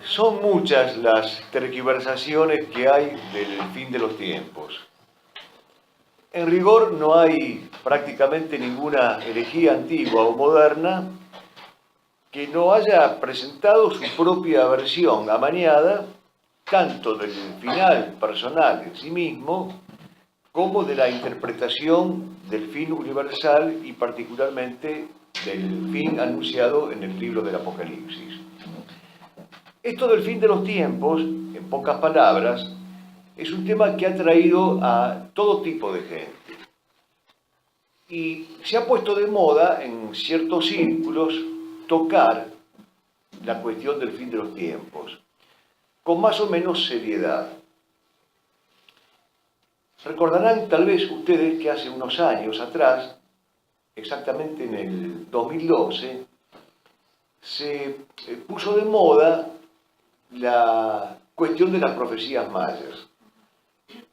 Son muchas las tergiversaciones que hay del fin de los tiempos. En rigor no hay prácticamente ninguna herejía antigua o moderna que no haya presentado su propia versión amañada, tanto del final personal en sí mismo, como de la interpretación del fin universal y particularmente del fin anunciado en el libro del Apocalipsis. Esto del fin de los tiempos, en pocas palabras, es un tema que ha traído a todo tipo de gente. Y se ha puesto de moda en ciertos círculos tocar la cuestión del fin de los tiempos, con más o menos seriedad. Recordarán tal vez ustedes que hace unos años atrás, exactamente en el 2012, se puso de moda la cuestión de las profecías mayas.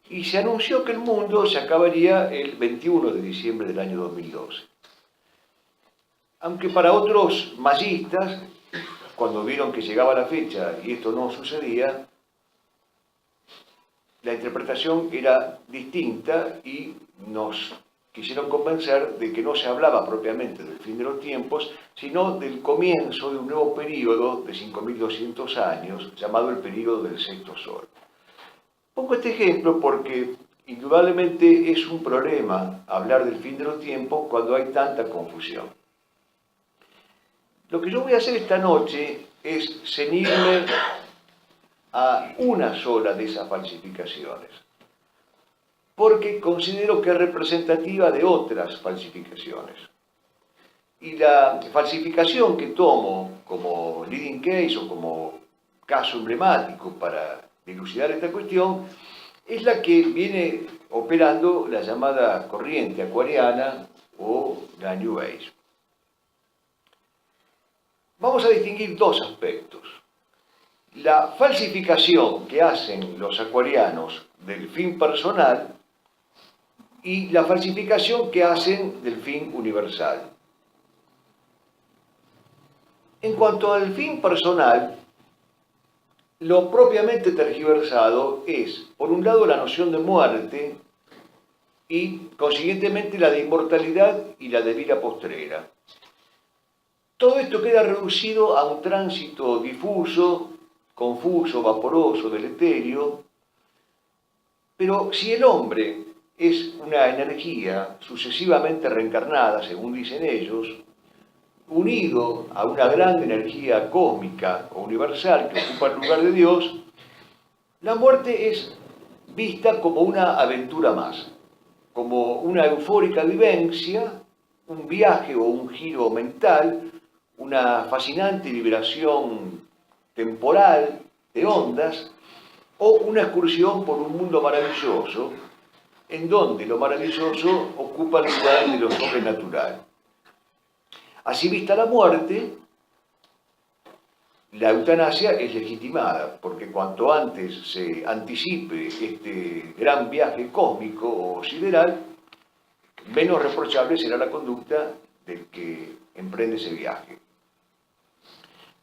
Y se anunció que el mundo se acabaría el 21 de diciembre del año 2012. Aunque para otros mayistas, cuando vieron que llegaba la fecha y esto no sucedía, la interpretación era distinta y nos quisieron convencer de que no se hablaba propiamente del fin de los tiempos, sino del comienzo de un nuevo período de 5.200 años, llamado el período del sexto sol. Pongo este ejemplo porque indudablemente es un problema hablar del fin de los tiempos cuando hay tanta confusión. Lo que yo voy a hacer esta noche es ceñirme a una sola de esas falsificaciones, porque considero que es representativa de otras falsificaciones. Y la falsificación que tomo como leading case o como caso emblemático para dilucidar esta cuestión es la que viene operando la llamada corriente acuariana o la New Age. Vamos a distinguir dos aspectos. La falsificación que hacen los acuarianos del fin personal y la falsificación que hacen del fin universal. En cuanto al fin personal, lo propiamente tergiversado es, por un lado, la noción de muerte y, consiguientemente, la de inmortalidad y la de vida postrera. Todo esto queda reducido a un tránsito difuso, confuso, vaporoso, deleterio, pero si el hombre es una energía sucesivamente reencarnada, según dicen ellos, unido a una gran energía cósmica o universal que ocupa el lugar de Dios, la muerte es vista como una aventura más, como una eufórica vivencia, un viaje o un giro mental, una fascinante liberación temporal de ondas o una excursión por un mundo maravilloso en donde lo maravilloso ocupa el lugar de lo sobrenatural. Así vista la muerte, la eutanasia es legitimada, porque cuanto antes se anticipe este gran viaje cósmico o sideral, menos reprochable será la conducta del que emprende ese viaje.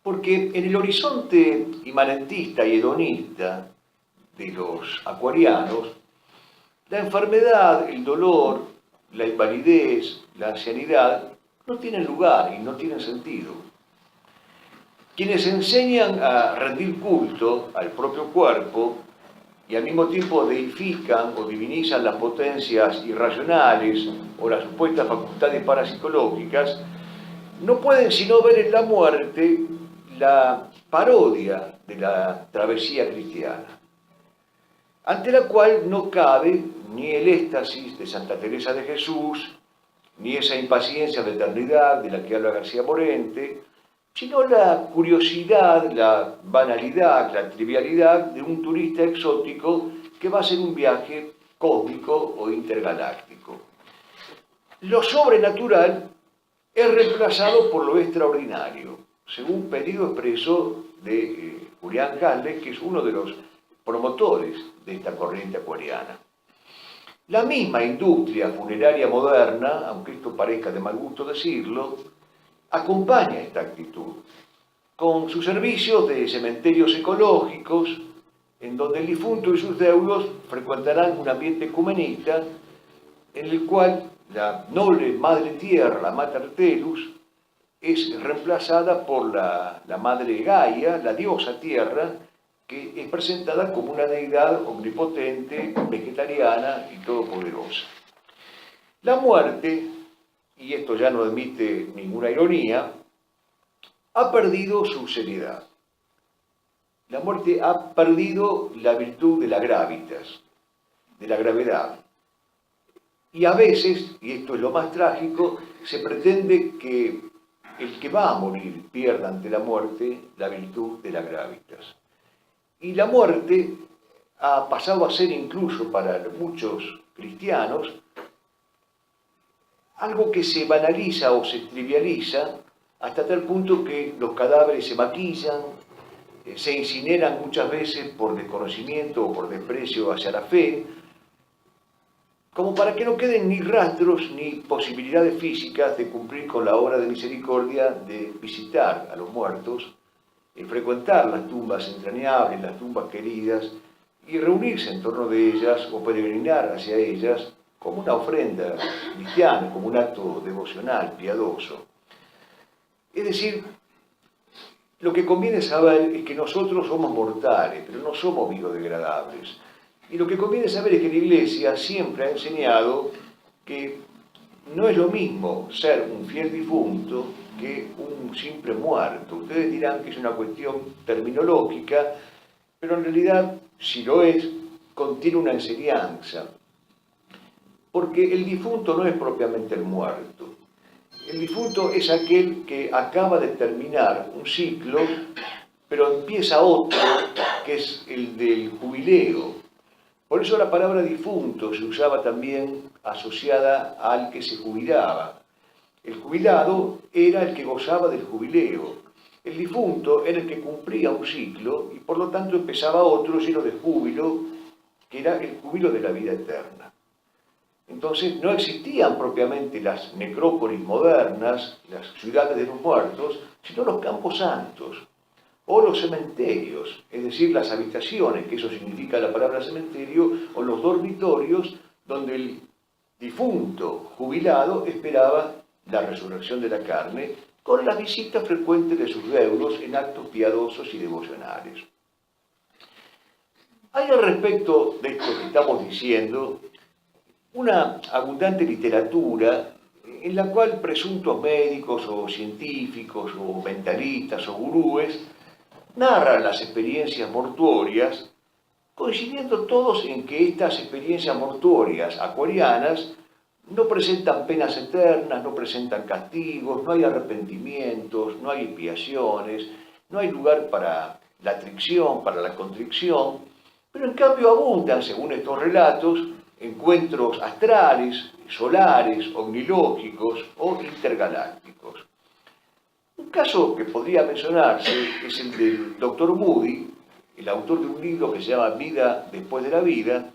Porque en el horizonte imanentista y hedonista de los acuarianos, la enfermedad, el dolor, la invalidez, la ancianidad no tienen lugar y no tienen sentido. Quienes enseñan a rendir culto al propio cuerpo y al mismo tiempo deifican o divinizan las potencias irracionales o las supuestas facultades parapsicológicas, no pueden sino ver en la muerte la parodia de la travesía cristiana, ante la cual no cabe ni el éxtasis de Santa Teresa de Jesús, ni esa impaciencia de eternidad de la que habla García Morente, sino la curiosidad, la banalidad, la trivialidad de un turista exótico que va a hacer un viaje cósmico o intergaláctico. Lo sobrenatural es reemplazado por lo extraordinario, según pedido expreso de Julián Handel, que es uno de los promotores de esta corriente acuariana. La misma industria funeraria moderna, aunque esto parezca de mal gusto decirlo, acompaña esta actitud. con sus servicios de cementerios ecológicos, en donde el difunto y sus deudos frecuentarán un ambiente ecumenista en el cual la noble madre tierra, la Mater Tellus, es reemplazada por la madre Gaia, la diosa tierra, que es presentada como una deidad omnipotente, vegetariana y todopoderosa. La muerte, y esto ya no admite ninguna ironía, ha perdido su seriedad. La muerte ha perdido la virtud de la gravitas, de la gravedad. Y a veces, y esto es lo más trágico, se pretende que el que va a morir pierda ante la muerte la virtud de la gravitas. Y la muerte ha pasado a ser incluso para muchos cristianos algo que se banaliza o se trivializa hasta tal punto que los cadáveres se maquillan, se incineran muchas veces por desconocimiento o por desprecio hacia la fe, como para que no queden ni rastros ni posibilidades físicas de cumplir con la obra de misericordia de visitar a los muertos, frecuentar las tumbas entrañables, las tumbas queridas, y reunirse en torno de ellas o peregrinar hacia ellas como una ofrenda cristiana, como un acto devocional, piadoso. Es decir, lo que conviene saber es que nosotros somos mortales, pero no somos biodegradables. Y lo que conviene saber es que la Iglesia siempre ha enseñado que no es lo mismo ser un fiel difunto que un simple muerto. Ustedes dirán que es una cuestión terminológica, pero en realidad, si lo es, contiene una enseñanza. Porque el difunto no es propiamente el muerto. El difunto es aquel que acaba de terminar un ciclo, pero empieza otro, que es el del jubileo. Por eso la palabra difunto se usaba también asociada al que se jubilaba. El jubilado era el que gozaba del jubileo. El difunto era el que cumplía un ciclo y por lo tanto empezaba otro lleno de júbilo, que era el júbilo de la vida eterna. Entonces no existían propiamente las necrópolis modernas, las ciudades de los muertos, sino los campos santos o los cementerios, es decir, las habitaciones, que eso significa la palabra cementerio, o los dormitorios donde el difunto jubilado esperaba la resurrección de la carne, con las visitas frecuentes de sus deudos en actos piadosos y devocionales. Hay al respecto de esto que estamos diciendo una abundante literatura en la cual presuntos médicos o científicos o mentalistas o gurúes narran las experiencias mortuorias, coincidiendo todos en que estas experiencias mortuorias acuarianas no presentan penas eternas, no presentan castigos, no hay arrepentimientos, no hay expiaciones, no hay lugar para la tricción, para la contrición, pero en cambio abundan, según estos relatos, encuentros astrales, solares, omnilógicos o intergalácticos. Un caso que podría mencionarse es el del Dr. Moody, el autor de un libro que se llama Vida después de la vida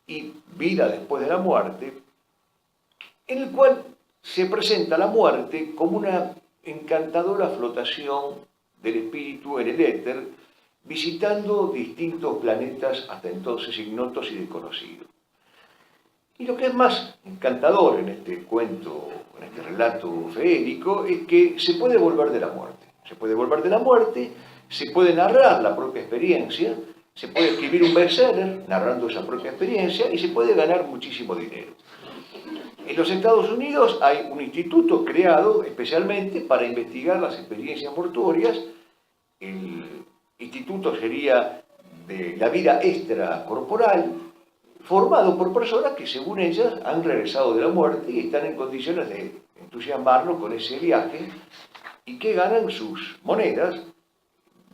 y Vida después de la muerte, en el cual se presenta la muerte como una encantadora flotación del espíritu en el éter, visitando distintos planetas hasta entonces ignotos y desconocidos. Y lo que es más encantador en este cuento, en este relato feérico, es que se puede volver de la muerte. Se puede volver de la muerte, se puede narrar la propia experiencia, se puede escribir un bestseller narrando esa propia experiencia y se puede ganar muchísimo dinero. En los Estados Unidos hay un instituto creado especialmente para investigar las experiencias mortuorias. El instituto sería de la vida extracorporal, formado por personas que, según ellas, han regresado de la muerte y están en condiciones de entusiasmarnos con ese viaje y que ganan sus monedas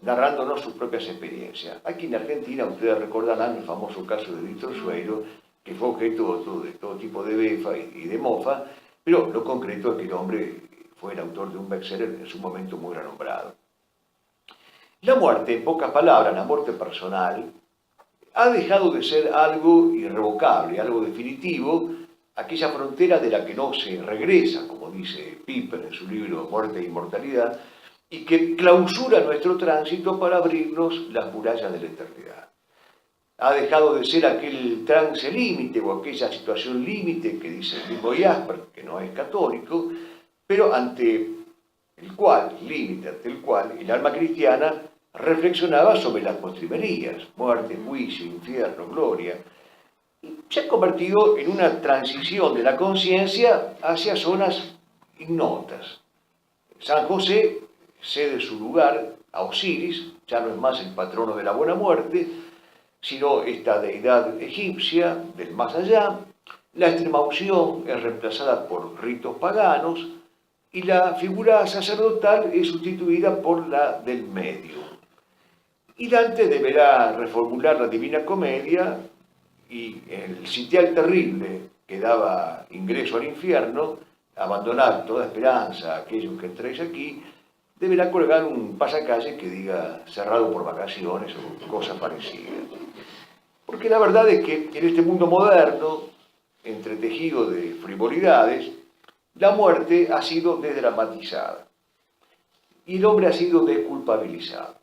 narrándonos sus propias experiencias. Aquí en Argentina, ustedes recordarán el famoso caso de Víctor Sueiro, que fue objeto de todo tipo de befa y de mofa, pero lo concreto es que el hombre fue el autor de un bestseller en su momento muy renombrado. La muerte, en pocas palabras, la muerte personal, ha dejado de ser algo irrevocable, algo definitivo, aquella frontera de la que no se regresa, como dice Piper en su libro Muerte e Inmortalidad, y que clausura nuestro tránsito para abrirnos las murallas de la eternidad. Ha dejado de ser aquel trance límite o aquella situación límite que dice el mismo Jasper, que no es católico, pero ante el cual, límite ante el cual, el alma cristiana reflexionaba sobre las postrimerías, muerte, juicio, infierno, gloria, y se ha convertido en una transición de la conciencia hacia zonas ignotas. San José cede su lugar a Osiris, ya no es más el patrono de la buena muerte, sino esta deidad egipcia del más allá. La extremaunción es reemplazada por ritos paganos y la figura sacerdotal es sustituida por la del medio. Y Dante deberá reformular la Divina Comedia y el sitial terrible que daba ingreso al infierno, abandonar toda esperanza a aquellos que entréis aquí, deberá colgar un pasacalle que diga cerrado por vacaciones o cosas parecidas. Porque la verdad es que en este mundo moderno, entretejido de frivolidades, la muerte ha sido desdramatizada y el hombre ha sido desculpabilizado.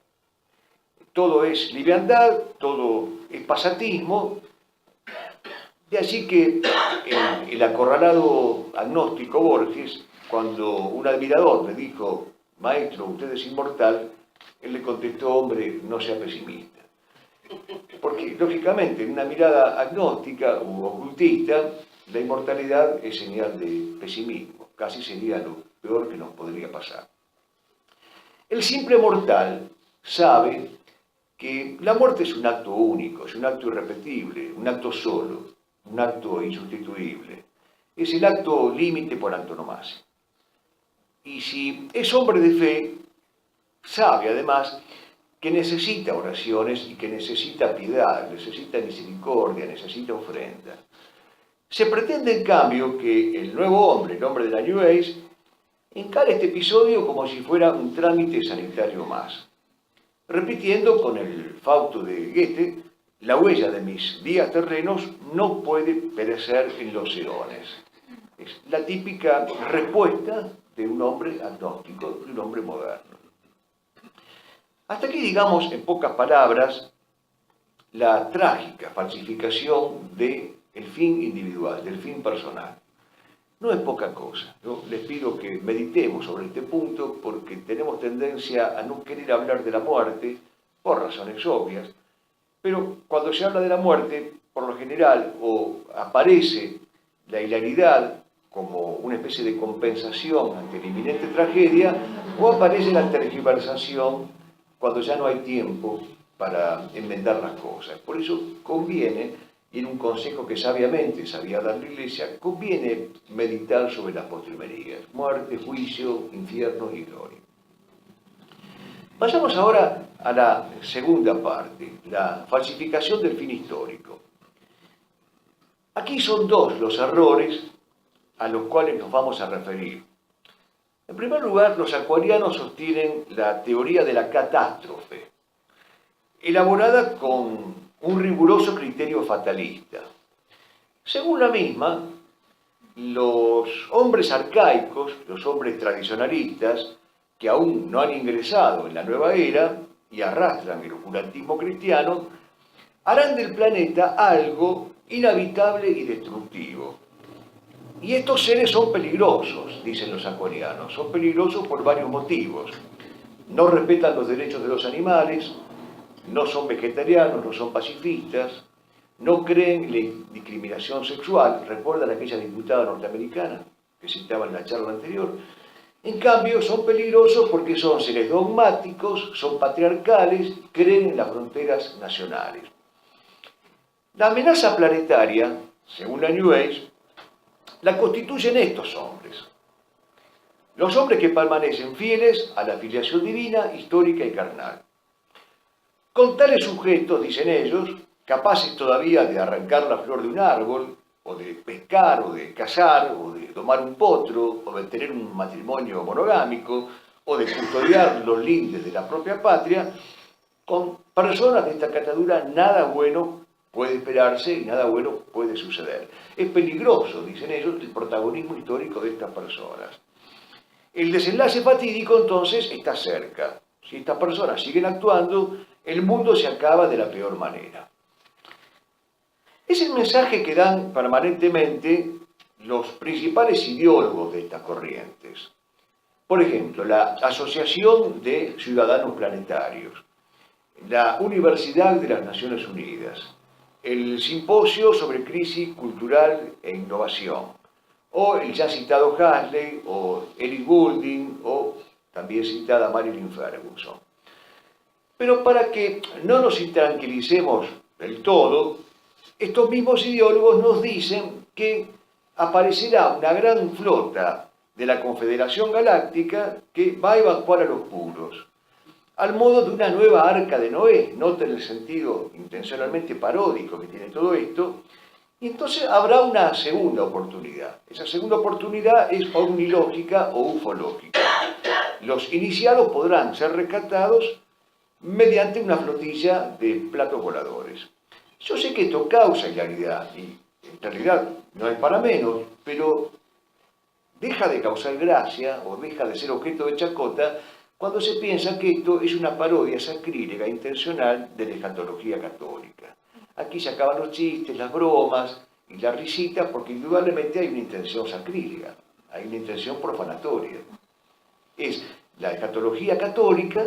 Todo es liviandad, todo es pasatismo, de allí que el acorralado agnóstico Borges, cuando un admirador le dijo, maestro, usted es inmortal, él le contestó, hombre, no sea pesimista. Porque, lógicamente, en una mirada agnóstica u ocultista, la inmortalidad es señal de pesimismo, casi sería lo peor que nos podría pasar. El simple mortal sabe que la muerte es un acto único, es un acto irrepetible, un acto solo, un acto insustituible. Es el acto límite por antonomasia. Y si es hombre de fe, sabe además que necesita oraciones y que necesita piedad, necesita misericordia, necesita ofrenda. Se pretende, en cambio, que el nuevo hombre, el hombre de la New Age, encare este episodio como si fuera un trámite sanitario más, repitiendo con el Fausto de Goethe, la huella de mis días terrenos no puede perecer en los eones. Es la típica respuesta de un hombre agnóstico, de un hombre moderno. Hasta aquí, digamos, en pocas palabras, la trágica falsificación del fin individual, del fin personal. No es poca cosa. Yo les pido que meditemos sobre este punto porque tenemos tendencia a no querer hablar de la muerte por razones obvias, pero cuando se habla de la muerte, por lo general, o aparece la hilaridad como una especie de compensación ante la inminente tragedia, o aparece la tergiversación cuando ya no hay tiempo para enmendar las cosas. Por eso conviene, y en un consejo que sabiamente sabía dar la Iglesia, conviene meditar sobre las postrimerías, muerte, juicio, infierno y gloria. Pasamos ahora a la segunda parte, la falsificación del fin histórico. Aquí son dos los errores a los cuales nos vamos a referir. En primer lugar, los acuarianos sostienen la teoría de la catástrofe, elaborada con un riguroso criterio fatalista. Según la misma, los hombres arcaicos, los hombres tradicionalistas, que aún no han ingresado en la nueva era y arrastran el oscurantismo cristiano, harán del planeta algo inhabitable y destructivo. Y estos seres son peligrosos, dicen los acuarianos, son peligrosos por varios motivos. No respetan los derechos de los animales, no son vegetarianos, no son pacifistas, no creen en la discriminación sexual. ¿Recuerdan aquella diputada norteamericana que citaba en la charla anterior? En cambio, son peligrosos porque son seres dogmáticos, son patriarcales, creen en las fronteras nacionales. La amenaza planetaria, según la New Age, la constituyen estos hombres. Los hombres que permanecen fieles a la filiación divina, histórica y carnal. Con tales sujetos, dicen ellos, capaces todavía de arrancar la flor de un árbol, o de pescar, o de cazar, o de domar un potro, o de tener un matrimonio monogámico, o de custodiar los lindes de la propia patria, con personas de esta catadura nada bueno puede esperarse y nada bueno puede suceder. Es peligroso, dicen ellos, el protagonismo histórico de estas personas. el desenlace fatídico entonces está cerca. Si estas personas siguen actuando, el mundo se acaba de la peor manera. Es el mensaje que dan permanentemente los principales ideólogos de estas corrientes. Por ejemplo, la Asociación de Ciudadanos Planetarios, la Universidad de las Naciones Unidas, el Simposio sobre Crisis Cultural e Innovación, o el ya citado Huxley, o Eric Goulding, o también citada Marilyn Ferguson. Pero para que no nos intranquilicemos del todo, estos mismos ideólogos nos dicen que aparecerá una gran flota de la Confederación Galáctica que va a evacuar a los puros, al modo de una nueva arca de Noé, noten el sentido intencionalmente paródico que tiene todo esto, y entonces habrá una segunda oportunidad. Esa segunda oportunidad es ovnilógica o ufológica. Los iniciados podrán ser rescatados mediante una flotilla de platos voladores. Yo sé que esto causa hilaridad, y en realidad no es para menos, pero deja de causar gracia o deja de ser objeto de chacota cuando se piensa que esto es una parodia sacrílega intencional de la escatología católica. Aquí se acaban los chistes, las bromas y la risita porque indudablemente hay una intención sacrílega, hay una intención profanatoria. Es la escatología católica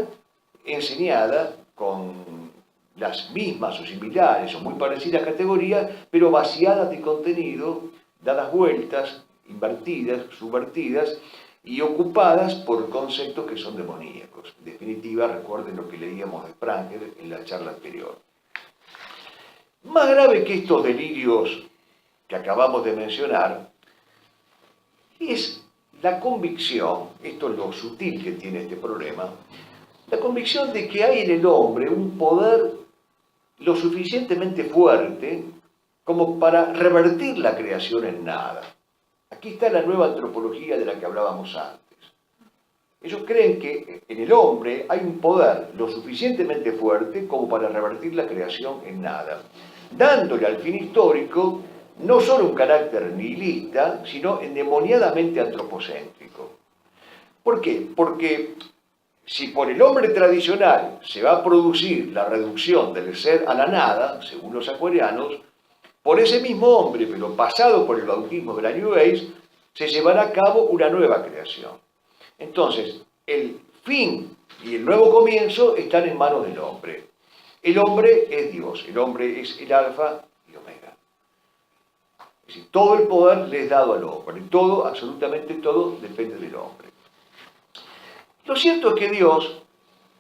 enseñada con las mismas o similares o muy parecidas categorías, pero vaciadas de contenido, dadas vueltas, invertidas, subvertidas y ocupadas por conceptos que son demoníacos. En definitiva, recuerden lo que leíamos de Spranger en la charla anterior. Más grave que estos delirios que acabamos de mencionar es la convicción, esto es lo sutil que tiene este problema, la convicción de que hay en el hombre un poder lo suficientemente fuerte como para revertir la creación en nada. Aquí está la nueva antropología de la que hablábamos antes. Ellos creen que en el hombre hay un poder lo suficientemente fuerte como para revertir la creación en nada, dándole al fin histórico no solo un carácter nihilista, sino endemoniadamente antropocéntrico. ¿Por qué? Porque si por el hombre tradicional se va a producir la reducción del ser a la nada, según los acuarianos, por ese mismo hombre, pero pasado por el bautismo de la New Age, se llevará a cabo una nueva creación. Entonces, el fin y el nuevo comienzo están en manos del hombre. El hombre es Dios, el hombre es el alfa y omega. Es decir, todo el poder le es dado al hombre, todo, absolutamente todo, depende del hombre. Lo cierto es que Dios,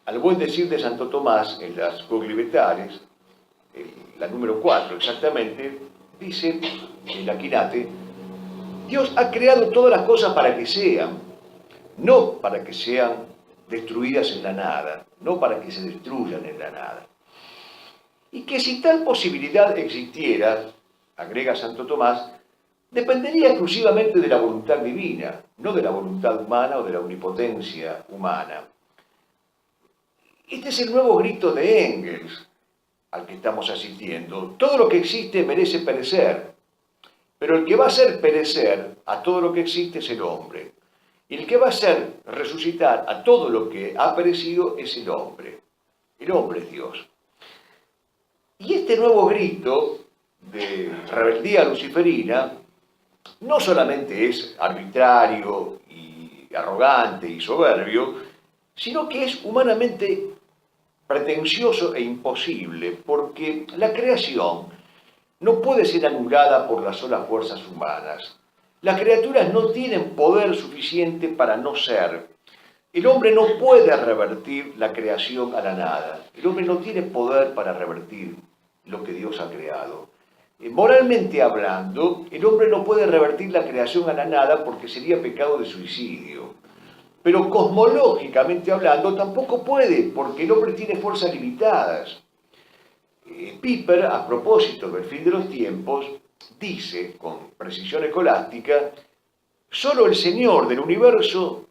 al buen decir de Santo Tomás en las Proclivetales, la número 4 exactamente, dice en la Quinate, Dios ha creado todas las cosas para que sean, no para que sean destruidas en la nada, no para que se destruyan en la nada. Y que si tal posibilidad existiera, agrega Santo Tomás, dependería exclusivamente de la voluntad divina, no de la voluntad humana o de la omnipotencia humana. Este es el nuevo grito de Engels al que estamos asistiendo. Todo lo que existe merece perecer, pero el que va a hacer perecer a todo lo que existe es el hombre. Y el que va a hacer resucitar a todo lo que ha perecido es el hombre. El hombre es Dios. Y este nuevo grito de rebeldía luciferina no solamente es arbitrario y arrogante y soberbio, sino que es humanamente pretencioso e imposible, porque la creación no puede ser anulada por las solas fuerzas humanas. Las criaturas no tienen poder suficiente para no ser. El hombre no puede revertir la creación a la nada. El hombre no tiene poder para revertir lo que Dios ha creado. Moralmente hablando, el hombre no puede revertir la creación a la nada porque sería pecado de suicidio. Pero cosmológicamente hablando tampoco puede, porque el hombre tiene fuerzas limitadas. Piper, a propósito del fin de los tiempos, dice con precisión escolástica, solo el Señor del universo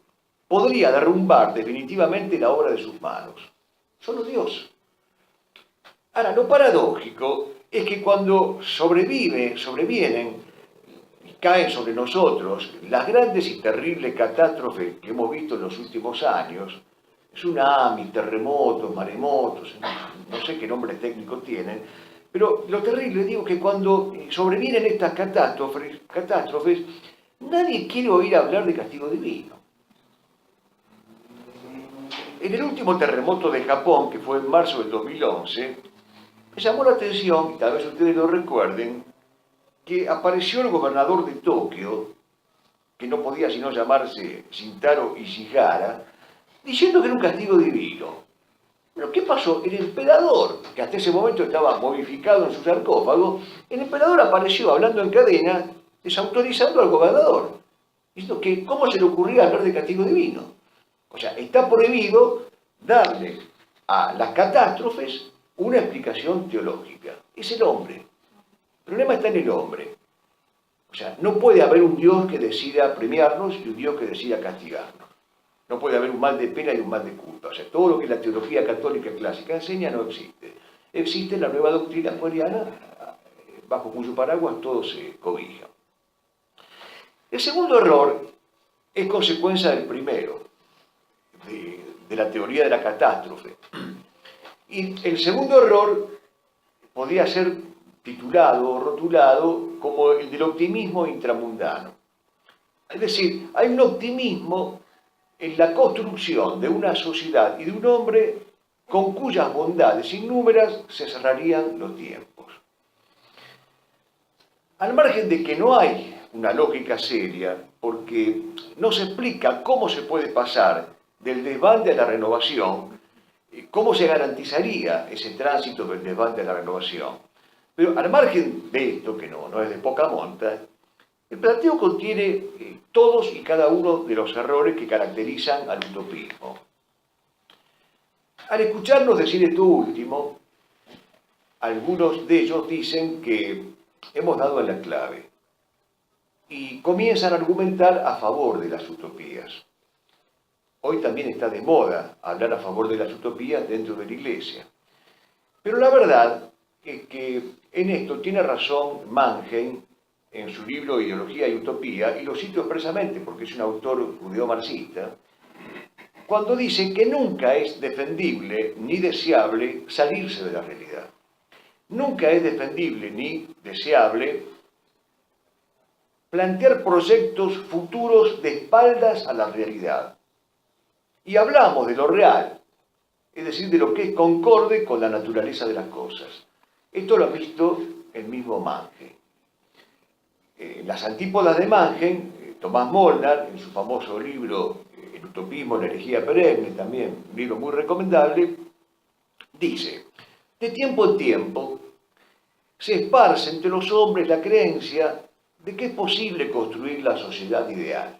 podría derrumbar definitivamente la obra de sus manos. Solo Dios. Ahora, lo paradójico es que cuando sobrevienen caen sobre nosotros las grandes y terribles catástrofes que hemos visto en los últimos años, tsunamis, terremotos, maremotos, no sé qué nombres técnicos tienen, pero lo terrible, digo, que cuando sobrevienen estas catástrofes, nadie quiere oír hablar de castigo divino. En el último terremoto de Japón, que fue en marzo del 2011, me llamó la atención, y tal vez ustedes lo recuerden, que apareció el gobernador de Tokio, que no podía sino llamarse Shintaro Ishihara, diciendo que era un castigo divino. Pero ¿qué pasó? El emperador, que hasta ese momento estaba momificado en su sarcófago, el emperador apareció hablando en cadena, desautorizando al gobernador, diciendo que cómo se le ocurría hablar de castigo divino. O sea, está prohibido darle a las catástrofes una explicación teológica. Es el hombre. El problema está en el hombre. O sea, no puede haber un Dios que decida premiarnos y un Dios que decida castigarnos. No puede haber un mal de pena y un mal de culpa. O sea, todo lo que la teología católica clásica enseña no existe. Existe la nueva doctrina acuariana, bajo cuyo paraguas todo se cobija. El segundo error es consecuencia del primero, de la teoría de la catástrofe. Y el segundo error podría ser titulado o rotulado como el del optimismo intramundano. Es decir, hay un optimismo en la construcción de una sociedad y de un hombre con cuyas bondades innúmeras se cerrarían los tiempos. Al margen de que no hay una lógica seria, porque no se explica cómo se puede pasar del desbande a la renovación, cómo se garantizaría ese tránsito del desbande a la renovación. Pero al margen de esto, que no es de poca monta, el planteo contiene todos y cada uno de los errores que caracterizan al utopismo. Al escucharnos decir esto último, algunos de ellos dicen que hemos dado en la clave y comienzan a argumentar a favor de las utopías. Hoy también está de moda hablar a favor de las utopías dentro de la Iglesia. Pero la verdad es que en esto tiene razón Mannheim en su libro Ideología y Utopía, y lo cito expresamente porque es un autor judeo-marxista, cuando dice que nunca es defendible ni deseable salirse de la realidad. Nunca es defendible ni deseable plantear proyectos futuros de espaldas a la realidad. Y hablamos de lo real, es decir, de lo que es concorde con la naturaleza de las cosas. Esto lo ha visto el mismo Mannheim. Las antípodas de Mannheim, Tomás Molnar, en su famoso libro El utopismo, la herejía perenne, también un libro muy recomendable, dice: de tiempo en tiempo se esparce entre los hombres la creencia de que es posible construir la sociedad ideal.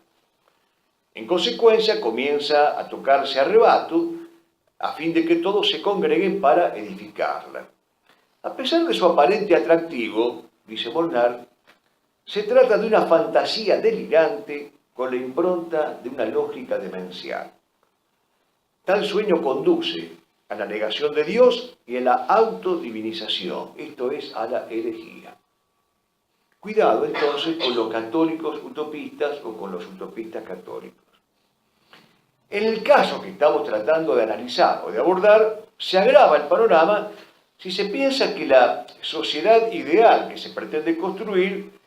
En consecuencia, comienza a tocarse arrebato a fin de que todos se congreguen para edificarla. A pesar de su aparente atractivo, dice Molnar, se trata de una fantasía delirante con la impronta de una lógica demencial. Tal sueño conduce a la negación de Dios y a la autodivinización, esto es, a la herejía. Cuidado entonces con los católicos utopistas o con los utopistas católicos. En el caso que estamos tratando de analizar o de abordar, se agrava el panorama si se piensa que la sociedad ideal que se pretende construir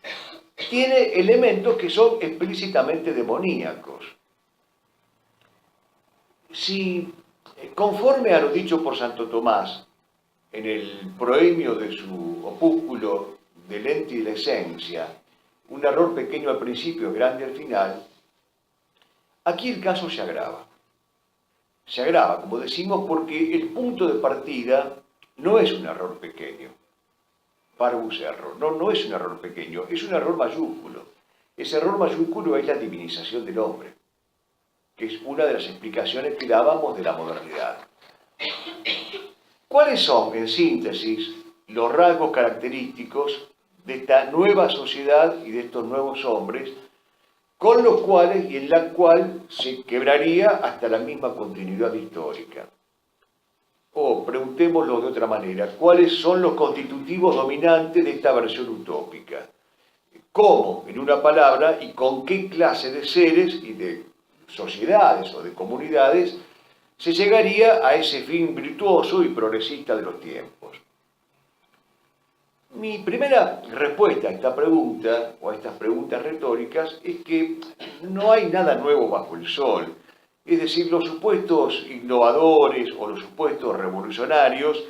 tiene elementos que son explícitamente demoníacos. Si, conforme a lo dicho por Santo Tomás en el proemio de su opúsculo del ente y la esencia, un error pequeño al principio, grande al final, aquí el caso se agrava. Se agrava, como decimos, porque el punto de partida no es un error pequeño. Parvus error. No es un error pequeño, es un error mayúsculo. Ese error mayúsculo es la divinización del hombre, que es una de las explicaciones que dábamos de la modernidad. ¿Cuáles son, en síntesis, los rasgos característicos de esta nueva sociedad y de estos nuevos hombres, con los cuales y en la cual se quebraría hasta la misma continuidad histórica? O, preguntémoslo de otra manera, ¿cuáles son los constitutivos dominantes de esta versión utópica? cómo, en una palabra, y con qué clase de seres y de sociedades o de comunidades se llegaría a ese fin virtuoso y progresista de los tiempos. Mi primera respuesta a esta pregunta, o a estas preguntas retóricas, es que no hay nada nuevo bajo el sol. Es decir, los supuestos innovadores o los supuestos revolucionarios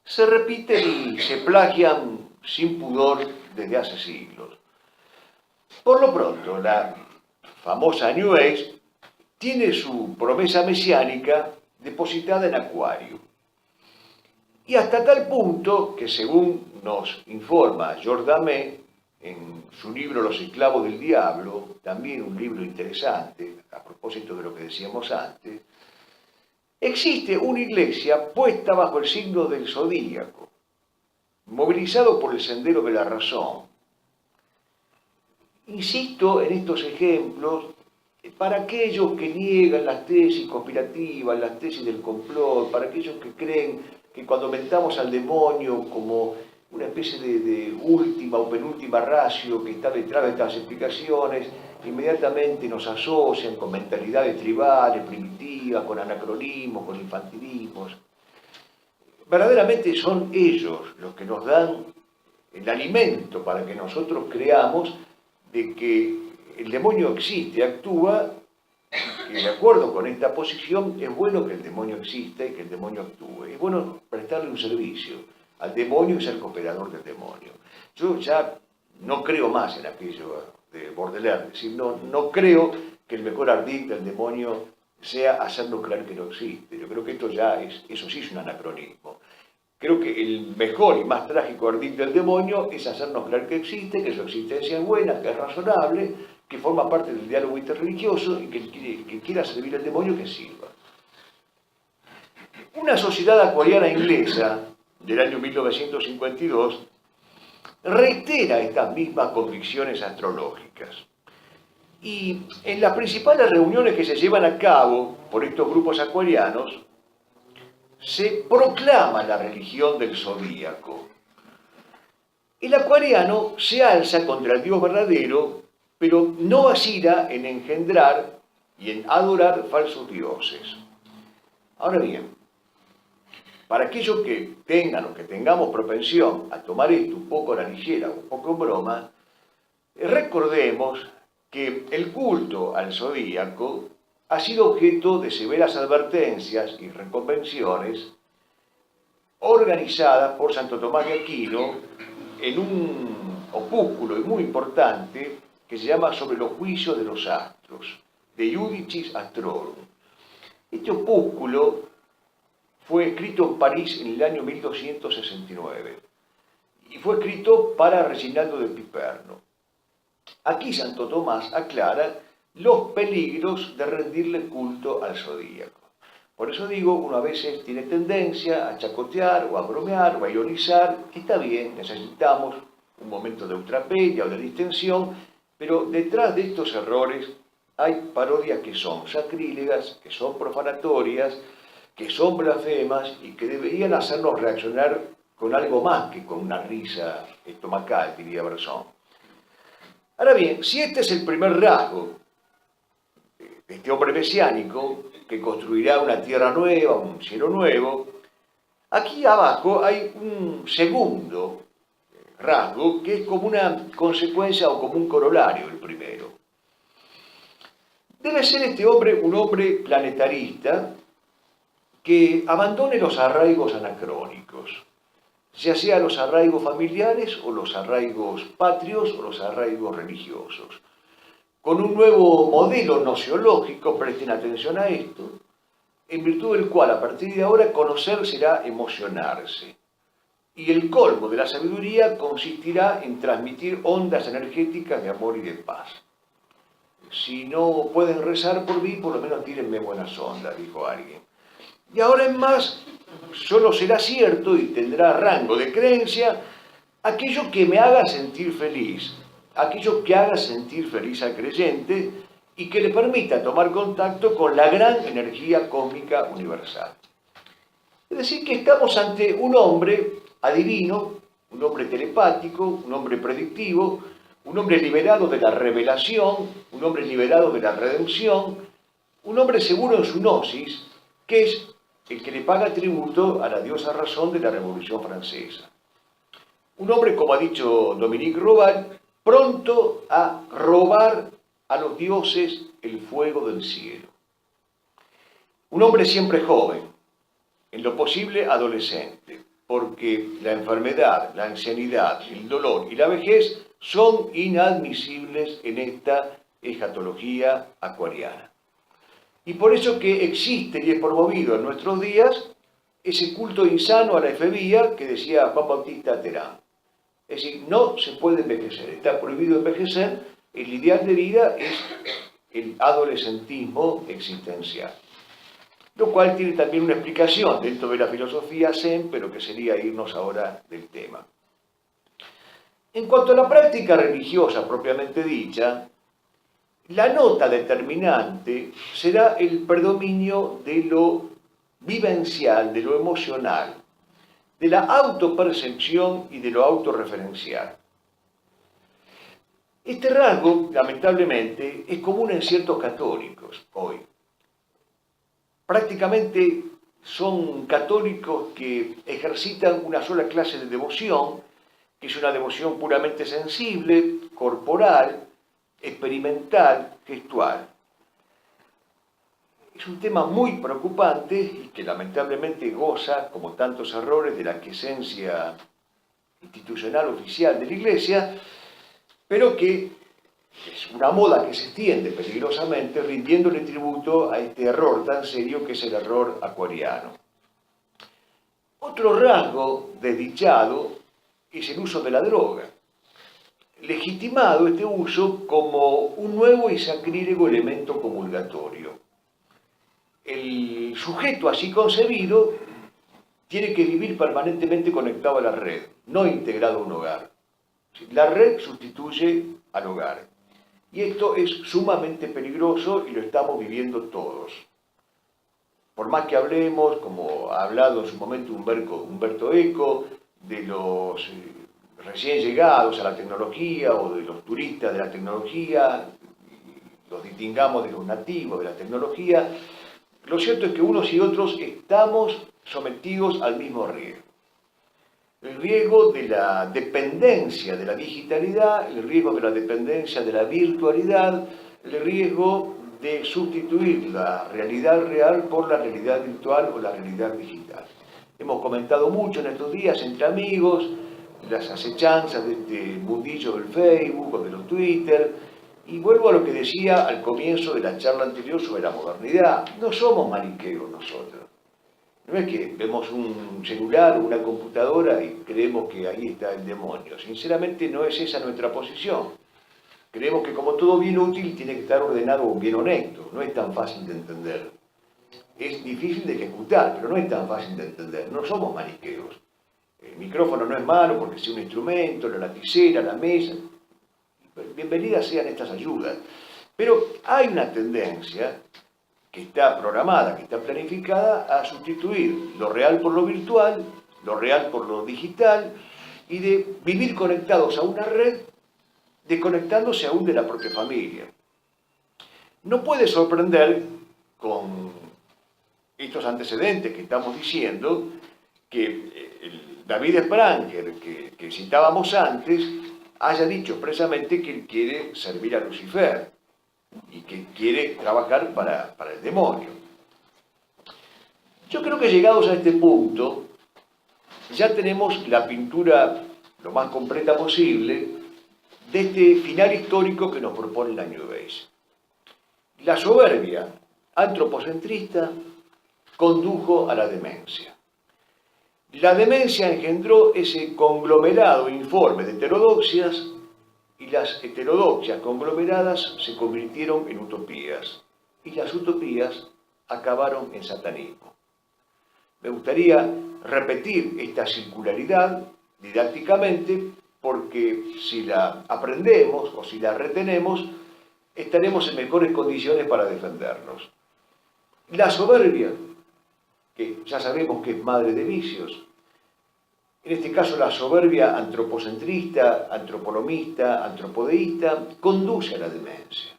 se repiten y se plagian sin pudor desde hace siglos. Por lo pronto, la famosa New Age tiene su promesa mesiánica depositada en Acuario. Y hasta tal punto que, según nos informa Georges Damé en su libro Los esclavos del diablo, también un libro interesante, a propósito de lo que decíamos antes, existe una iglesia puesta bajo el signo del zodíaco, movilizado por el sendero de la razón. Insisto en estos ejemplos para aquellos que niegan las tesis conspirativas, las tesis del complot, para aquellos que creen que cuando mentamos al demonio como una especie de última o penúltima ratio que está detrás de estas explicaciones, inmediatamente nos asocian con mentalidades tribales, primitivas, con anacronismos, con infantilismos. Verdaderamente son ellos los que nos dan el alimento para que nosotros creamos de que el demonio existe, actúa, que de acuerdo con esta posición es bueno que el demonio exista y que el demonio actúe. Es bueno prestarle un servicio al demonio y ser cooperador del demonio. Yo ya no creo más en aquello de Baudelaire, es decir, no creo que el mejor ardid del demonio sea hacernos creer que no existe. Yo creo que eso sí es un anacronismo. Creo que el mejor y más trágico ardid del demonio es hacernos creer que existe, que su existencia es buena, que es razonable, que forma parte del diálogo interreligioso y que quiera servir al demonio que sirva. Una sociedad acuariana inglesa del año 1952 reitera estas mismas convicciones astrológicas. Y en las principales reuniones que se llevan a cabo por estos grupos acuarianos, se proclama la religión del zodíaco. El acuariano se alza contra el Dios verdadero, pero no vacila en engendrar y en adorar falsos dioses. Ahora bien, para aquellos que tengan o que tengamos propensión a tomar esto un poco a la ligera o un poco en broma, recordemos que el culto al zodíaco ha sido objeto de severas advertencias y reconvenciones organizadas por Santo Tomás de Aquino en un opúsculo muy importante que se llama Sobre los juicios de los astros, de Judicis Astrorum. Este opúsculo fue escrito en París en el año 1269 y fue escrito para Reginaldo de Piperno. Aquí Santo Tomás aclara los peligros de rendirle culto al zodíaco. Por eso digo, uno a veces tiene tendencia a chacotear o a bromear o a ironizar, que está bien, necesitamos un momento de ultrapedia o de distensión, pero detrás de estos errores hay parodias que son sacrílegas, que son profanatorias, que son blasfemas y que deberían hacernos reaccionar con algo más que con una risa estomacal, diría Bresson. Ahora bien, si este es el primer rasgo de este hombre mesiánico que construirá una tierra nueva, un cielo nuevo, aquí abajo hay un segundo rasgo que es como una consecuencia o como un corolario el primero. Debe ser este hombre un hombre planetarista que abandone los arraigos anacrónicos, ya sea los arraigos familiares o los arraigos patrios o los arraigos religiosos. Con un nuevo modelo nociológico, presten atención a esto, en virtud del cual a partir de ahora conocer será emocionarse. Y el colmo de la sabiduría consistirá en transmitir ondas energéticas de amor y de paz. Si no pueden rezar por mí, por lo menos tírenme buenas ondas, dijo alguien. Y ahora en más, solo será cierto y tendrá rango de creencia aquello que me haga sentir feliz, aquello que haga sentir feliz al creyente y que le permita tomar contacto con la gran energía cósmica universal. Es decir, que estamos ante un hombre adivino, un hombre telepático, un hombre predictivo, un hombre liberado de la revelación, un hombre liberado de la redención, un hombre seguro en su gnosis, que es el que le paga tributo a la diosa razón de la Revolución Francesa. Un hombre, como ha dicho Dominique Robal, pronto a robar a los dioses el fuego del cielo. Un hombre siempre joven, en lo posible adolescente, porque la enfermedad, la ancianidad, el dolor y la vejez son inadmisibles en esta escatología acuariana. Y por eso que existe y es promovido en nuestros días ese culto insano a la efebía que decía Juan Bautista Terán. Es decir, no se puede envejecer, está prohibido envejecer, el ideal de vida es el adolescentismo existencial. Lo cual tiene también una explicación dentro de la filosofía Zen, pero que sería irnos ahora del tema. En cuanto a la práctica religiosa propiamente dicha, la nota determinante será el predominio de lo vivencial, de lo emocional, de la autopercepción y de lo autorreferencial. Este rasgo, lamentablemente, es común en ciertos católicos hoy. Prácticamente son católicos que ejercitan una sola clase de devoción, que es una devoción puramente sensible, corporal, experimental, gestual. Es un tema muy preocupante y que lamentablemente goza, como tantos errores, de la quiesencia institucional oficial de la Iglesia, pero que es una moda que se extiende peligrosamente, rindiéndole tributo a este error tan serio que es el error acuariano. Otro rasgo desdichado es el uso de la droga, legitimado este uso como un nuevo y sacrílego elemento comulgatorio. El sujeto así concebido tiene que vivir permanentemente conectado a la red, no integrado a un hogar. La red sustituye al hogar. Y esto es sumamente peligroso y lo estamos viviendo todos. Por más que hablemos, como ha hablado en su momento Humberto Eco, de los recién llegados a la tecnología o de los turistas de la tecnología, los distingamos de los nativos de la tecnología, lo cierto es que unos y otros estamos sometidos al mismo riesgo. El riesgo de la dependencia de la digitalidad, el riesgo de la dependencia de la virtualidad, el riesgo de sustituir la realidad real por la realidad virtual o la realidad digital. Hemos comentado mucho en estos días entre amigos las acechanzas de este mundillo del Facebook o de los Twitter, y vuelvo a lo que decía al comienzo de la charla anterior sobre la modernidad. No somos maniqueos nosotros. No es que vemos un celular o una computadora y creemos que ahí está el demonio. Sinceramente no es esa nuestra posición. Creemos que como todo bien útil tiene que estar ordenado o bien honesto. No es tan fácil de entender. Es difícil de ejecutar, pero no es tan fácil de entender. No somos maniqueos. El micrófono no es malo porque sea un instrumento, la lapicera, la mesa. Bienvenidas sean estas ayudas. Pero hay una tendencia que está programada, que está planificada a sustituir lo real por lo virtual, lo real por lo digital, y de vivir conectados a una red, desconectándose aún de la propia familia. No puede sorprender, con estos antecedentes que estamos diciendo, que David Spranger, que citábamos antes, haya dicho expresamente que él quiere servir a Lucifer y que quiere trabajar para el demonio. Yo creo que llegados a este punto, ya tenemos la pintura lo más completa posible de este final histórico que nos propone la New Age. La soberbia antropocentrista condujo a la demencia. La demencia engendró ese conglomerado informe de heterodoxias, y las heterodoxias conglomeradas se convirtieron en utopías, y las utopías acabaron en satanismo. Me gustaría repetir esta circularidad didácticamente, porque si la aprendemos o si la retenemos, estaremos en mejores condiciones para defendernos. La soberbia, que ya sabemos que es madre de vicios, en este caso la soberbia antropocentrista, antropologista, antropodeísta, conduce a la demencia.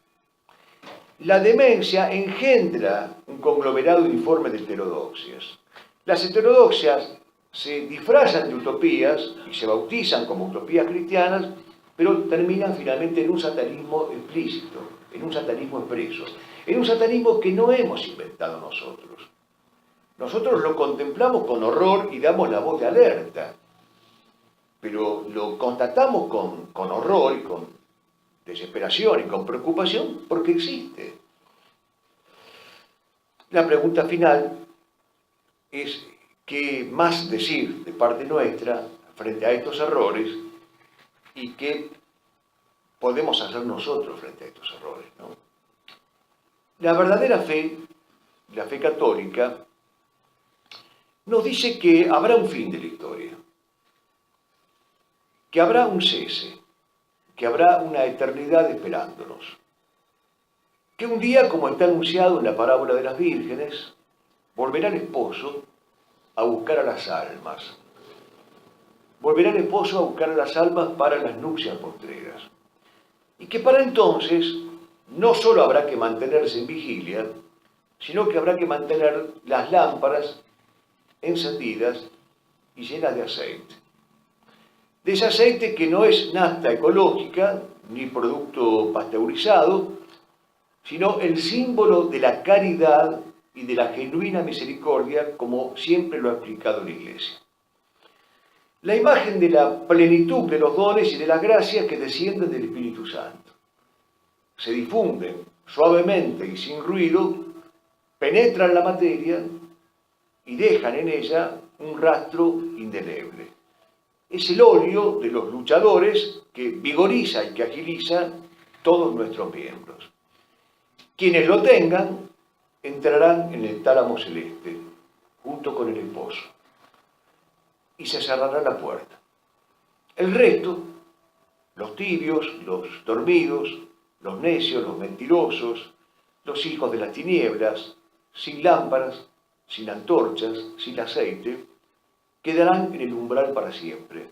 La demencia engendra un conglomerado informe de heterodoxias. Las heterodoxias se disfrazan de utopías y se bautizan como utopías cristianas, pero terminan finalmente en un satanismo explícito, en un satanismo expreso, en un satanismo que no hemos inventado nosotros. Nosotros lo contemplamos con horror y damos la voz de alerta, pero lo constatamos con horror y con desesperación y con preocupación porque existe. La pregunta final es qué más decir de parte nuestra frente a estos errores y qué podemos hacer nosotros frente a estos errores, ¿no? La verdadera fe, la fe católica, nos dice que habrá un fin de la historia, que habrá un cese, que habrá una eternidad esperándonos, que un día, como está anunciado en la parábola de las vírgenes, volverá el esposo a buscar a las almas. Volverá el esposo a buscar a las almas para las nupcias postreras. Y que para entonces no solo habrá que mantenerse en vigilia, sino que habrá que mantener las lámparas encendidas y llenas de aceite. De ese aceite que no es nafta ecológica ni producto pasteurizado, sino el símbolo de la caridad y de la genuina misericordia, como siempre lo ha explicado la Iglesia. La imagen de la plenitud de los dones y de las gracias que descienden del Espíritu Santo. Se difunden suavemente y sin ruido, penetran la materia y dejan en ella un rastro indeleble. Es el óleo de los luchadores que vigoriza y que agiliza todos nuestros miembros. Quienes lo tengan entrarán en el tálamo celeste, junto con el esposo, y se cerrará la puerta. El resto, los tibios, los dormidos, los necios, los mentirosos, los hijos de las tinieblas, sin lámparas, sin antorchas, sin aceite, quedarán en el umbral para siempre.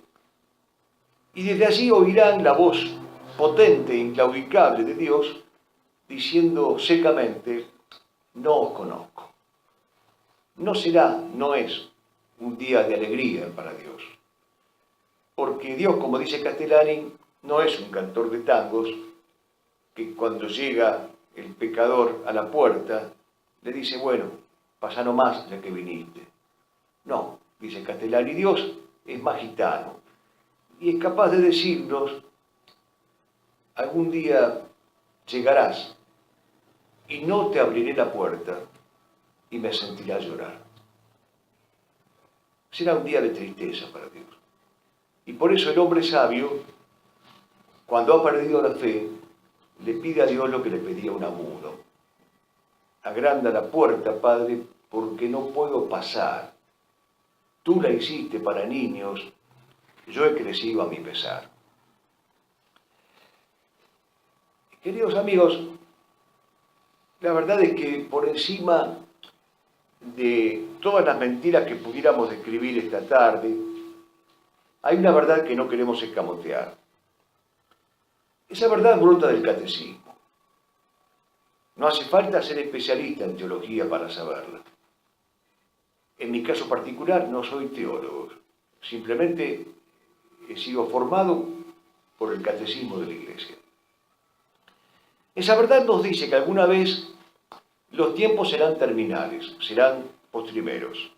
Y desde allí oirán la voz potente e inclaudicable de Dios, diciendo secamente, no os conozco. No será, no es un día de alegría para Dios. Porque Dios, como dice Castellani, no es un cantor de tangos que cuando llega el pecador a la puerta le dice, bueno, pasa nomás ya que viniste. No, dice Castellani, Dios es más gitano y es capaz de decirnos, algún día llegarás y no te abriré la puerta y me sentirás llorar. Será un día de tristeza para Dios. Y por eso el hombre sabio, cuando ha perdido la fe, le pide a Dios lo que le pedía un amudo. Agranda la puerta, Padre, porque no puedo pasar. Tú la hiciste para niños, yo he crecido a mi pesar. Queridos amigos, la verdad es que por encima de todas las mentiras que pudiéramos describir esta tarde, hay una verdad que no queremos escamotear. Esa verdad brota del catecismo. No hace falta ser especialista en teología para saberla. En mi caso particular no soy teólogo, simplemente he sido formado por el catecismo de la Iglesia. Esa verdad nos dice que alguna vez los tiempos serán terminales, serán postrimeros,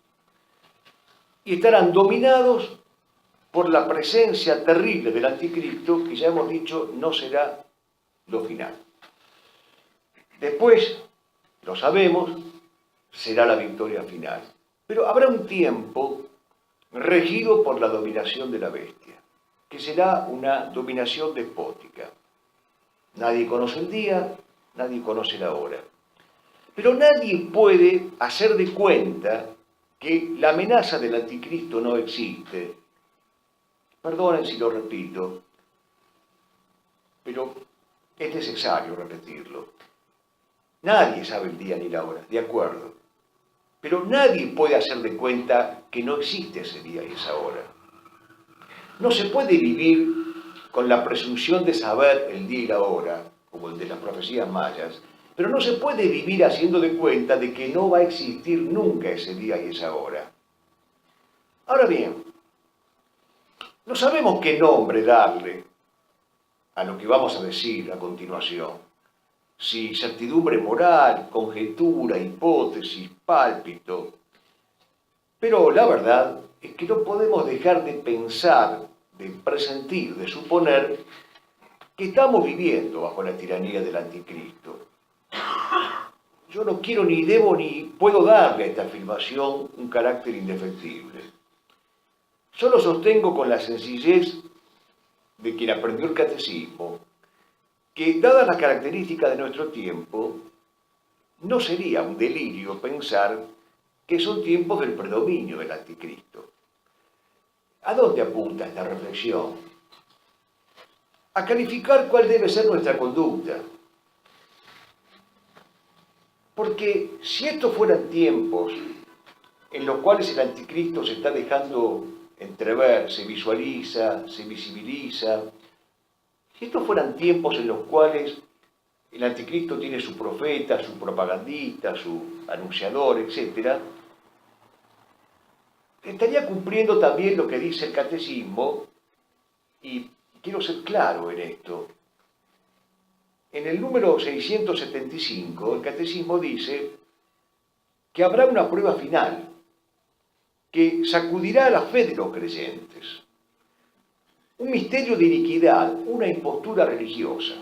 y estarán dominados por la presencia terrible del anticristo, que ya hemos dicho no será lo final. Después, lo sabemos, será la victoria final. Pero habrá un tiempo regido por la dominación de la bestia, que será una dominación despótica. Nadie conoce el día, nadie conoce la hora. Pero nadie puede hacer de cuenta que la amenaza del anticristo no existe. Perdonen si lo repito, pero es necesario repetirlo. Nadie sabe el día ni la hora, de acuerdo. Pero nadie puede hacer de cuenta que no existe ese día y esa hora. No se puede vivir con la presunción de saber el día y la hora, como el de las profecías mayas, pero no se puede vivir haciendo de cuenta de que no va a existir nunca ese día y esa hora. Ahora bien, no sabemos qué nombre darle a lo que vamos a decir a continuación. Si certidumbre moral, conjetura, hipótesis, pálpito. Pero la verdad es que no podemos dejar de pensar, de presentir, de suponer que estamos viviendo bajo la tiranía del anticristo. Yo no quiero ni debo ni puedo darle a esta afirmación un carácter indefectible. Solo sostengo con la sencillez de quien aprendió el catecismo que, dadas las características de nuestro tiempo, no sería un delirio pensar que son tiempos del predominio del anticristo. ¿A dónde apunta esta reflexión? A calificar cuál debe ser nuestra conducta. Porque si estos fueran tiempos en los cuales el anticristo se está dejando entrever, se visualiza, se visibiliza, si estos fueran tiempos en los cuales el anticristo tiene su profeta, su propagandista, su anunciador, etc., estaría cumpliendo también lo que dice el catecismo, y quiero ser claro en esto. En el número 675, el catecismo dice que habrá una prueba final que sacudirá la fe de los creyentes. Un misterio de iniquidad, una impostura religiosa.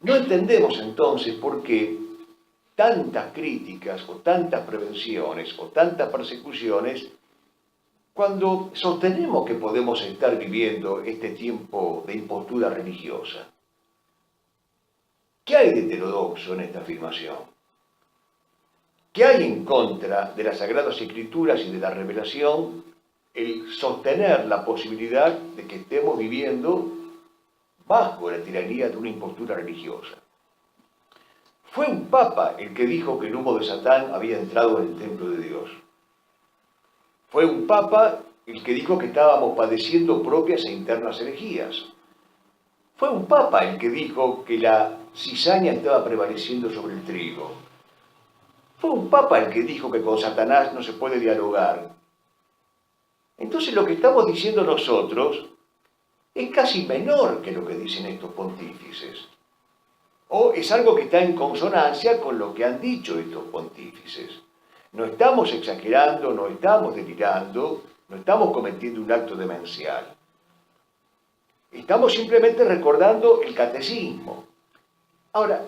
No entendemos entonces por qué tantas críticas o tantas prevenciones o tantas persecuciones cuando sostenemos que podemos estar viviendo este tiempo de impostura religiosa. ¿Qué hay de heterodoxo en esta afirmación? ¿Qué hay en contra de las Sagradas Escrituras y de la revelación el sostener la posibilidad de que estemos viviendo bajo la tiranía de una impostura religiosa? Fue un papa el que dijo que el humo de Satán había entrado en el templo de Dios. Fue un papa el que dijo que estábamos padeciendo propias e internas herejías. Fue un papa el que dijo que la cizaña estaba prevaleciendo sobre el trigo. Fue un papa el que dijo que con Satanás no se puede dialogar. Entonces lo que estamos diciendo nosotros es casi menor que lo que dicen estos pontífices. O es algo que está en consonancia con lo que han dicho estos pontífices. No estamos exagerando, no estamos delirando, no estamos cometiendo un acto demencial. Estamos simplemente recordando el catecismo. Ahora,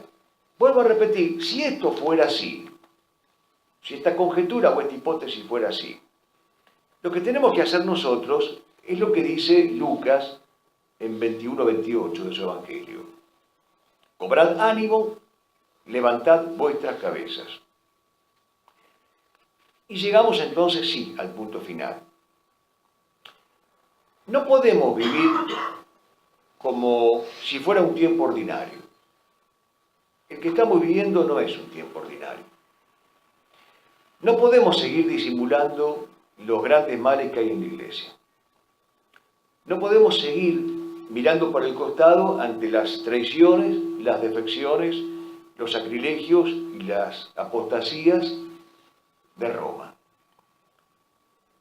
vuelvo a repetir, si esto fuera así, si esta conjetura o esta hipótesis fuera así, lo que tenemos que hacer nosotros es lo que dice Lucas en 21-28 de su Evangelio. Cobrad ánimo, levantad vuestras cabezas. Y llegamos entonces, sí, al punto final. No podemos vivir como si fuera un tiempo ordinario. El que estamos viviendo no es un tiempo ordinario. No podemos seguir disimulando los grandes males que hay en la Iglesia. No podemos seguir mirando por el costado ante las traiciones, las defecciones, los sacrilegios y las apostasías de Roma.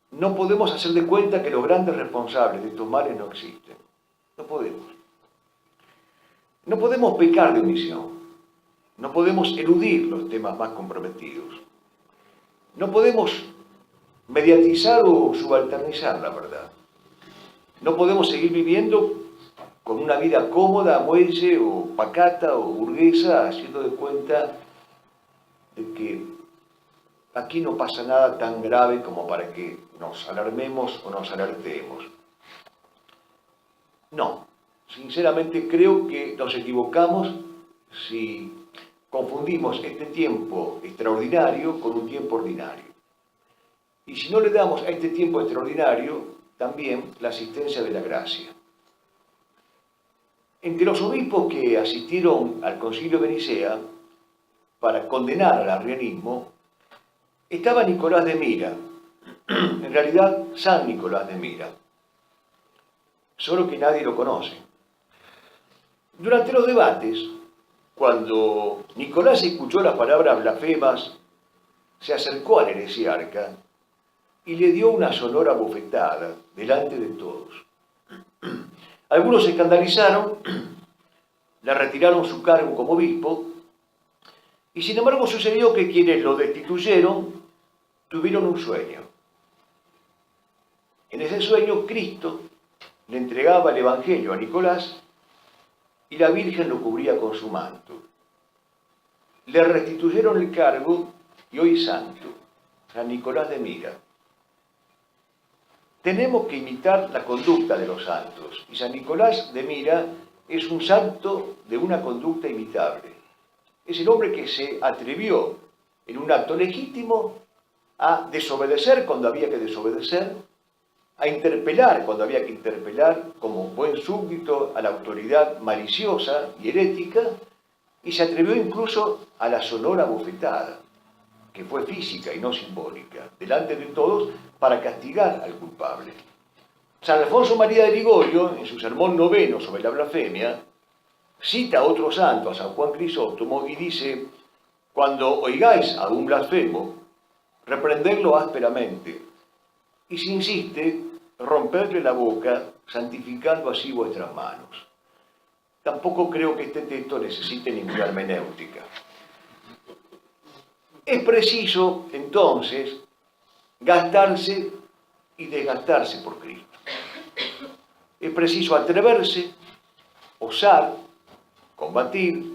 No podemos hacer de cuenta que los grandes responsables de estos males no existen. No podemos. No podemos pecar de omisión. No podemos eludir los temas más comprometidos. No podemos mediatizar o subalternizar la verdad. No podemos seguir viviendo con una vida cómoda, muelle o pacata o burguesa, haciendo de cuenta de que aquí no pasa nada tan grave como para que nos alarmemos o nos alertemos. No, sinceramente creo que nos equivocamos si confundimos este tiempo extraordinario con un tiempo ordinario. Y si no le damos a este tiempo extraordinario también la asistencia de la gracia. Entre los obispos que asistieron al Concilio de Nicea para condenar al arrianismo estaba Nicolás de Mira, en realidad San Nicolás de Mira, solo que nadie lo conoce. Durante los debates, cuando Nicolás escuchó las palabras blasfemas, se acercó al heresiarca y le dio una sonora bofetada delante de todos. Algunos se escandalizaron, le retiraron su cargo como obispo, y sin embargo sucedió que quienes lo destituyeron tuvieron un sueño. En ese sueño Cristo le entregaba el Evangelio a Nicolás y la Virgen lo cubría con su manto. Le restituyeron el cargo y hoy es santo, San Nicolás de Mira. Tenemos que imitar la conducta de los santos, y San Nicolás de Mira es un santo de una conducta imitable. Es el hombre que se atrevió, en un acto legítimo, a desobedecer cuando había que desobedecer, a interpelar cuando había que interpelar, como buen súbdito a la autoridad maliciosa y herética, y se atrevió incluso a la sonora bofetada, que fue física y no simbólica, delante de todos para castigar al culpable. San Alfonso María de Ligorio, en su sermón noveno sobre la blasfemia, cita a otro santo, a San Juan Crisóstomo, y dice: cuando oigáis a un blasfemo, reprendedlo ásperamente, y si insiste, rompedle la boca, santificando así vuestras manos. Tampoco creo que este texto necesite ninguna hermenéutica. Es preciso, entonces, gastarse y desgastarse por Cristo. Es preciso atreverse, osar, combatir,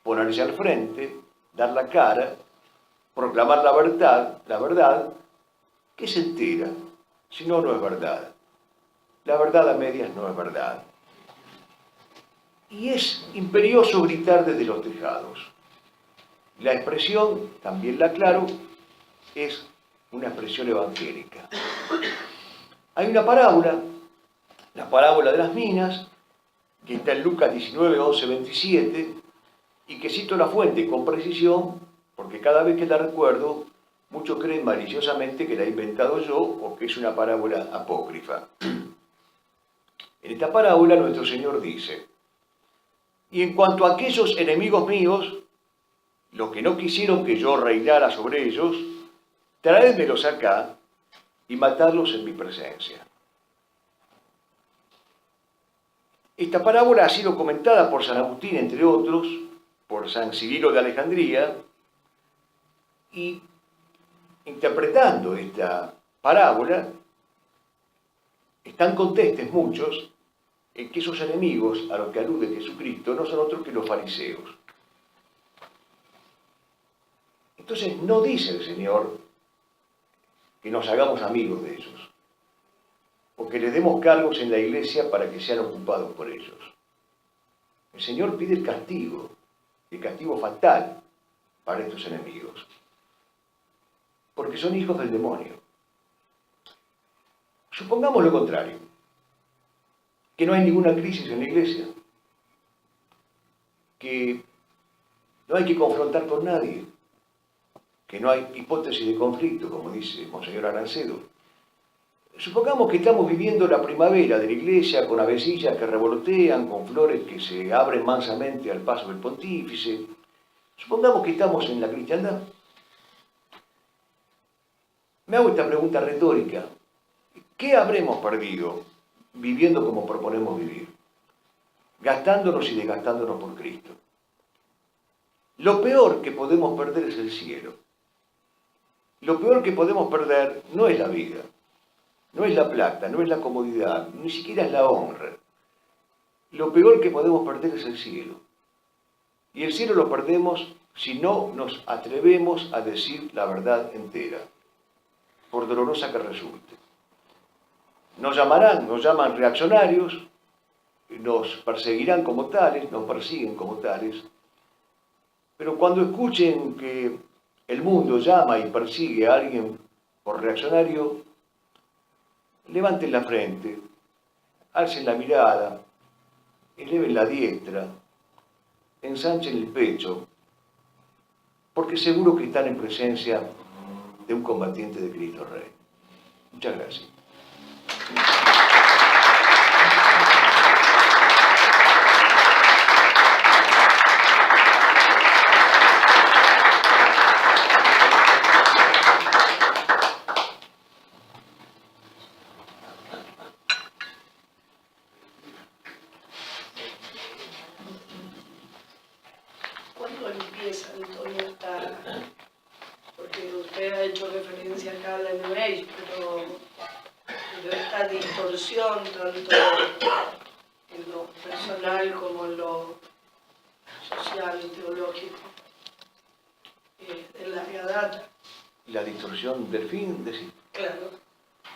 ponerse al frente, dar la cara, proclamar la verdad, que es entera, si no, no es verdad. La verdad a medias no es verdad. Y es imperioso gritar desde los tejados. La expresión, también la aclaro, es una expresión evangélica. Hay una parábola, la parábola de las minas, que está en Lucas 19, 11, 27, y que cito la fuente con precisión, porque cada vez que la recuerdo, muchos creen maliciosamente que la he inventado yo o que es una parábola apócrifa. En esta parábola nuestro Señor dice: y en cuanto a aquellos enemigos míos, los que no quisieron que yo reinara sobre ellos, traédmelos acá y matadlos en mi presencia. Esta parábola ha sido comentada por San Agustín, entre otros, por San Cirilo de Alejandría, y interpretando esta parábola, están contestes muchos en que esos enemigos a los que alude Jesucristo no son otros que los fariseos. Entonces no dice el Señor que nos hagamos amigos de ellos, o que les demos cargos en la iglesia para que sean ocupados por ellos. El Señor pide el castigo fatal para estos enemigos, porque son hijos del demonio. Supongamos lo contrario, que no hay ninguna crisis en la iglesia, que no hay que confrontar con nadie, que no hay hipótesis de conflicto, como dice Monseñor Arancedo. Supongamos que estamos viviendo la primavera de la iglesia con avecillas que revolotean, con flores que se abren mansamente al paso del pontífice. Supongamos que estamos en la cristiandad. Me hago esta pregunta retórica: ¿qué habremos perdido viviendo como proponemos vivir? Gastándonos y desgastándonos por Cristo. Lo peor que podemos perder es el cielo. Lo peor que podemos perder no es la vida, no es la plata, no es la comodidad, ni siquiera es la honra. Lo peor que podemos perder es el cielo. Y el cielo lo perdemos si no nos atrevemos a decir la verdad entera, por dolorosa que resulte. Nos llaman reaccionarios, nos perseguirán como tales, nos persiguen como tales, pero cuando escuchen que el mundo llama y persigue a alguien por reaccionario, levanten la frente, alcen la mirada, eleven la diestra, ensanchen el pecho, porque seguro que están en presencia de un combatiente de Cristo Rey. Muchas gracias. ¿Cuándo empieza, Antonio, porque usted ha hecho referencia acá a la New Age, pero esta distorsión tanto en lo personal como en lo social y teológico de larga data? La distorsión del fin, decir. Claro,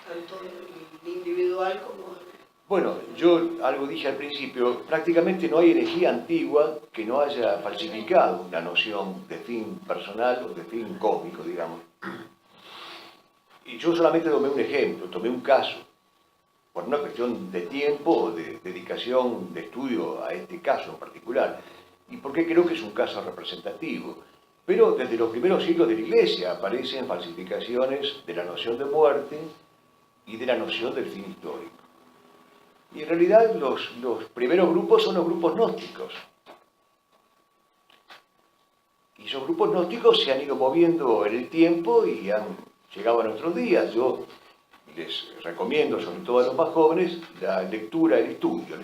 tanto el individual como el... Bueno, yo algo dije al principio, prácticamente no hay herejía antigua que no haya falsificado una noción de fin personal o de fin cósmico, digamos. Y yo solamente tomé un ejemplo, tomé un caso, por una cuestión de tiempo o de dedicación de estudio a este caso en particular, y porque creo que es un caso representativo. Pero desde los primeros siglos de la Iglesia aparecen falsificaciones de la noción de muerte y de la noción del fin histórico. Y en realidad los primeros grupos son los grupos gnósticos. Y esos grupos gnósticos se han ido moviendo en el tiempo y han llegado a nuestros días. Yo les recomiendo, sobre todo a los más jóvenes, la lectura, el estudio,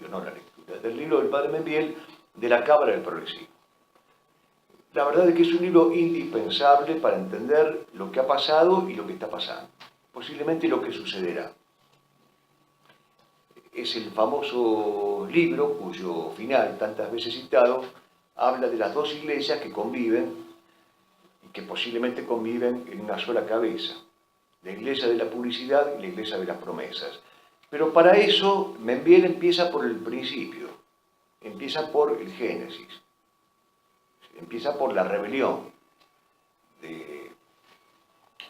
no la lectura, del libro del padre Membiel, de la Cábala del Progresivo. La verdad es que es un libro indispensable para entender lo que ha pasado y lo que está pasando, posiblemente lo que sucederá. Es el famoso libro cuyo final, tantas veces citado, habla de las dos iglesias que conviven y que posiblemente conviven en una sola cabeza, la iglesia de la publicidad y la iglesia de las promesas. Pero para eso Membiel empieza por el principio, empieza por el Génesis, empieza por la rebelión de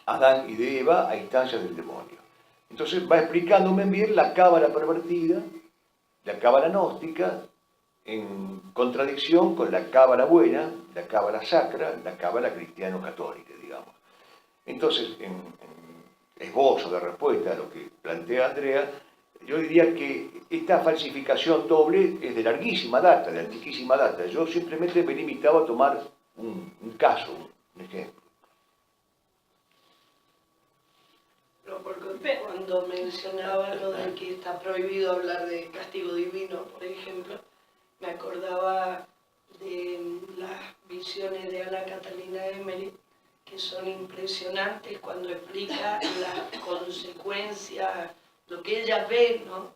Adán y de Eva a instancias del demonio. Entonces va explicándome bien la cábala pervertida, la cábala gnóstica, en contradicción con la cábala buena, la cábala sacra, la cábala cristiano-católica, digamos. Entonces, en esbozo de respuesta a lo que plantea Andrea, yo diría que esta falsificación doble es de larguísima data, de antiquísima data. Yo simplemente me limitaba a tomar un caso, un ejemplo. No, porque cuando mencionaba lo de que está prohibido hablar de castigo divino, por ejemplo, me acordaba de las visiones de Ana Catalina Emery, que son impresionantes cuando explica las consecuencias, lo que ella ve, ¿no?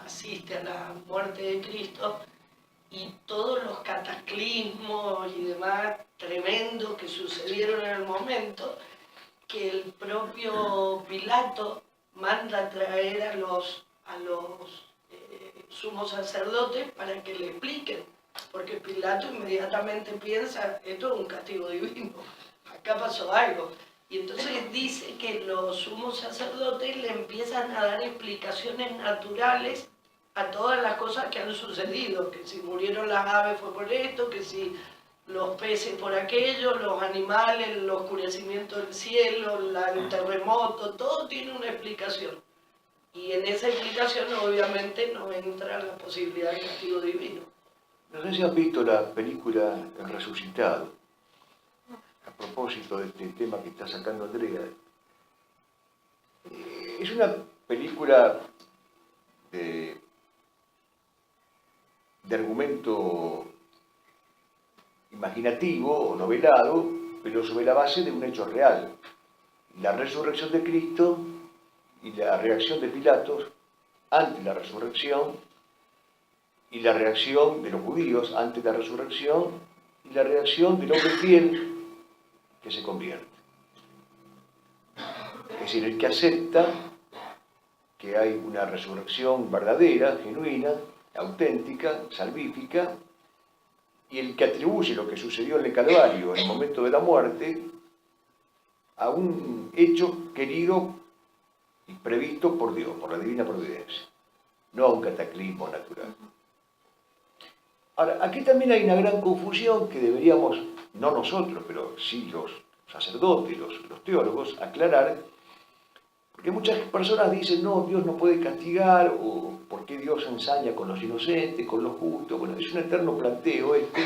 Asiste a la muerte de Cristo y todos los cataclismos y demás tremendos que sucedieron en el momento, que el propio Pilato manda traer a los sumos sacerdotes para que le expliquen, porque Pilato inmediatamente piensa, esto es un castigo divino, acá pasó algo. Y entonces dice que los sumos sacerdotes le empiezan a dar explicaciones naturales a todas las cosas que han sucedido, que si murieron las aves fue por esto, que si los peces por aquello, los animales, el oscurecimiento del cielo, el terremoto, todo tiene una explicación. Y en esa explicación obviamente no entra la posibilidad de castigo divino. No sé si han visto la película El Resucitado, a propósito de este tema que está sacando Andrea. Es una película de argumento imaginativo o novelado, pero sobre la base de un hecho real. La resurrección de Cristo y la reacción de Pilatos ante la resurrección, y la reacción de los judíos ante la resurrección, y la reacción del hombre fiel que se convierte. Es decir, el que acepta que hay una resurrección verdadera, genuina, auténtica, salvífica, y el que atribuye lo que sucedió en el Calvario en el momento de la muerte a un hecho querido y previsto por Dios, por la divina providencia, no a un cataclismo natural. Ahora, aquí también hay una gran confusión que deberíamos, no nosotros, pero sí los sacerdotes, los teólogos, aclarar, Porque muchas personas dicen, no, Dios no puede castigar, o ¿por qué Dios ensaña con los inocentes, con los justos? Bueno, es un eterno planteo este,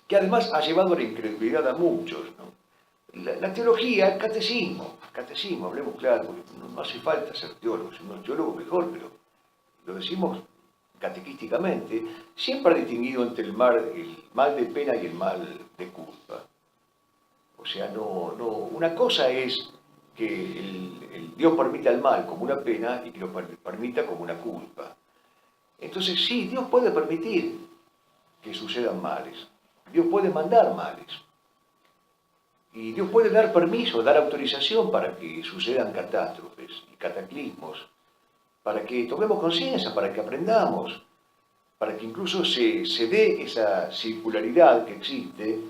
que además ha llevado a la incredulidad a muchos, ¿no? La teología, catecismo, hablemos claro, porque no hace falta ser teólogo, si uno es teólogo mejor, pero lo decimos catequísticamente, siempre ha distinguido entre el mal de pena y el mal de culpa. O sea, una cosa es que el Dios permita el mal como una pena y que lo permita como una culpa. Entonces sí, Dios puede permitir que sucedan males, Dios puede mandar males, y Dios puede dar permiso, dar autorización para que sucedan catástrofes y cataclismos, para que tomemos conciencia, para que aprendamos, para que incluso se dé esa circularidad que existe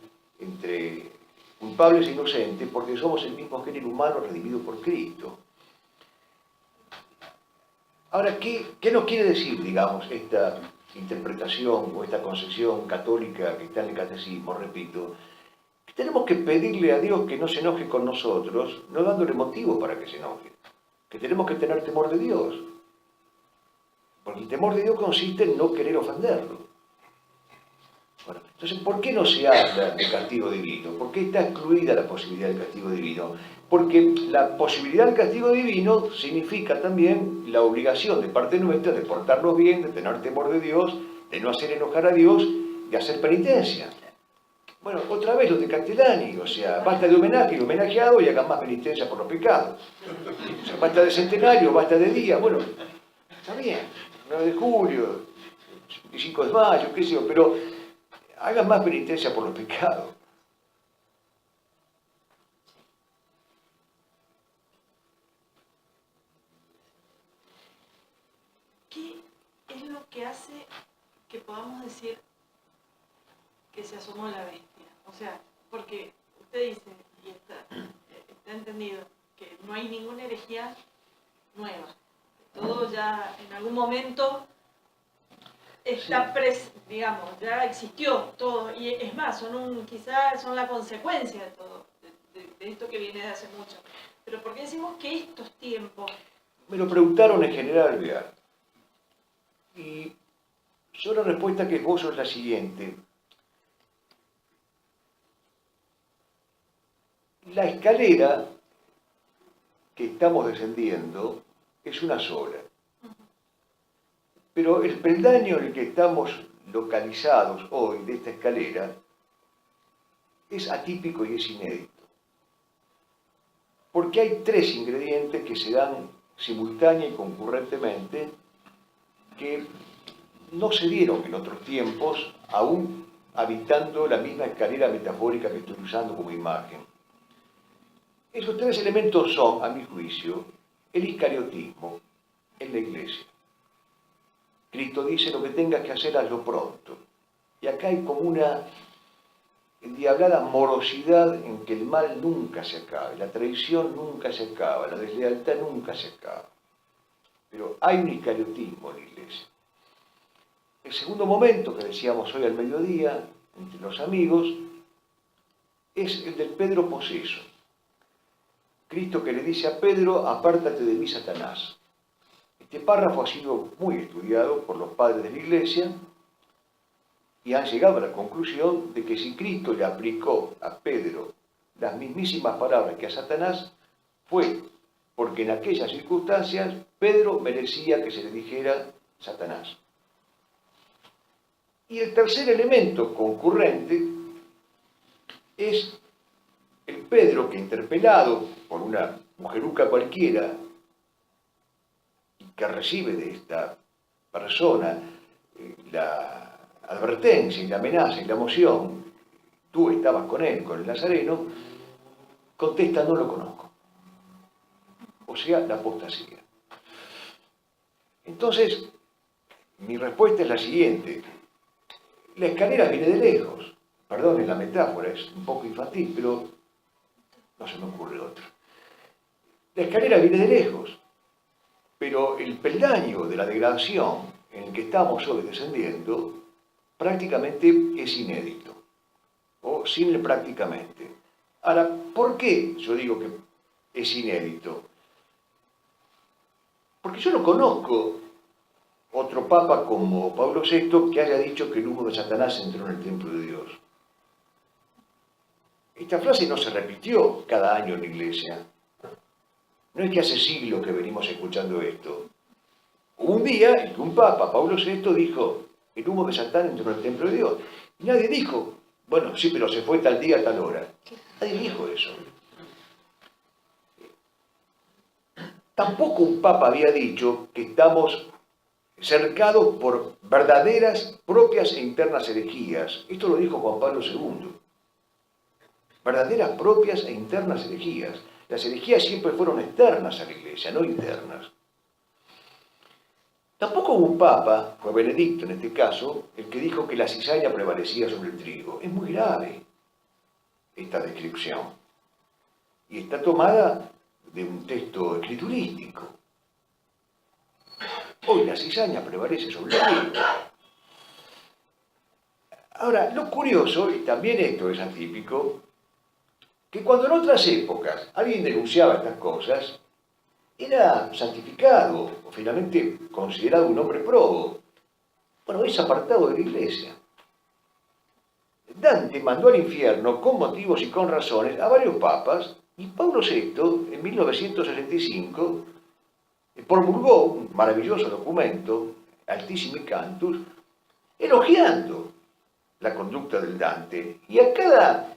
entre culpables e inocentes, porque somos el mismo género humano redimido por Cristo. Ahora, ¿qué nos quiere decir, digamos, esta interpretación o esta concepción católica que está en el catecismo? Repito, que tenemos que pedirle a Dios que no se enoje con nosotros, no dándole motivo para que se enoje, que tenemos que tener temor de Dios, porque el temor de Dios consiste en no querer ofenderlo. Bueno, entonces, ¿por qué no se habla de castigo divino? ¿Por qué está excluida la posibilidad del castigo divino? Porque la posibilidad del castigo divino significa también la obligación de parte nuestra de portarnos bien, de tener temor de Dios, de no hacer enojar a Dios, de hacer penitencia. Bueno, otra vez lo de Castellani, o sea, basta de homenaje y homenajeado y hagan más penitencia por los pecados. O sea, basta de centenario, basta de día, bueno, está bien, 9 de julio, 25 de mayo, qué sé yo, pero hagan más penitencia por los pecados. ¿Qué es lo que hace que podamos decir que se asomó la bestia? O sea, porque usted dice, y está entendido, que no hay ninguna herejía nueva. Todo ya en algún momento está, digamos, ya existió todo. Y es más, quizás son la consecuencia de todo, de esto que viene de hace mucho. Pero ¿por qué decimos que estos tiempos? Me lo preguntaron en General Alvear. Y yo la respuesta que esbozo es la siguiente. La escalera que estamos descendiendo es una sola. Pero el peldaño en el que estamos localizados hoy de esta escalera es atípico y es inédito. Porque hay 3 ingredientes que se dan simultánea y concurrentemente que no se dieron en otros tiempos, aún habitando la misma escalera metafórica que estoy usando como imagen. Esos 3 elementos son, a mi juicio, el iscariotismo en la iglesia. Cristo dice, lo que tengas que hacer, hazlo pronto. Y acá hay como una endiablada morosidad en que el mal nunca se acaba, la traición nunca se acaba, la deslealtad nunca se acaba. Pero hay un iscariotismo en la iglesia. El segundo momento, que decíamos hoy al mediodía, entre los amigos, es el del Pedro poseso. Cristo que le dice a Pedro, apártate de mí, Satanás. Este párrafo ha sido muy estudiado por los padres de la iglesia y han llegado a la conclusión de que si Cristo le aplicó a Pedro las mismísimas palabras que a Satanás, fue porque en aquellas circunstancias Pedro merecía que se le dijera Satanás. Y el tercer elemento concurrente es el Pedro que, interpelado por una mujeruca cualquiera, que recibe de esta persona la advertencia y la amenaza y la moción, tú estabas con él, con el Nazareno, contesta, no lo conozco. O sea, la apostasía. Entonces, mi respuesta es la siguiente. La escalera viene de lejos. Perdonen la metáfora, es un poco infantil, pero no se me ocurre otra. La escalera viene de lejos, pero el peldaño de la degradación en el que estamos hoy descendiendo prácticamente es inédito, o sin el prácticamente. Ahora, ¿por qué yo digo que es inédito. Porque yo no conozco otro papa como Pablo VI que haya dicho que el humo de Satanás entró en el templo de Dios. Esta frase no se repitió cada año en la Iglesia. No es que hace siglos que venimos escuchando esto. Hubo un día en que un papa, Pablo VI, dijo, el humo de Satán entró en el templo de Dios. Y nadie dijo, bueno, sí, pero se fue tal día, tal hora. Nadie dijo eso. Tampoco un papa había dicho que estamos cercados por verdaderas, propias e internas herejías. Esto lo dijo Juan Pablo II. Verdaderas, propias e internas herejías. Las herejías siempre fueron externas a la Iglesia, no internas. Tampoco hubo un papa, fue Benedicto en este caso, el que dijo que la cizaña prevalecía sobre el trigo. Es muy grave esta descripción. Y está tomada de un texto escriturístico. Hoy la cizaña prevalece sobre el trigo. Ahora, lo curioso, y también esto es atípico, que cuando en otras épocas alguien denunciaba estas cosas, era santificado, o finalmente considerado un hombre probo. Bueno, es apartado de la Iglesia. Dante mandó al infierno con motivos y con razones a varios papas, y Pablo VI, en 1965, promulgó un maravilloso documento, Altissimi Cantus, elogiando la conducta del Dante, y a cada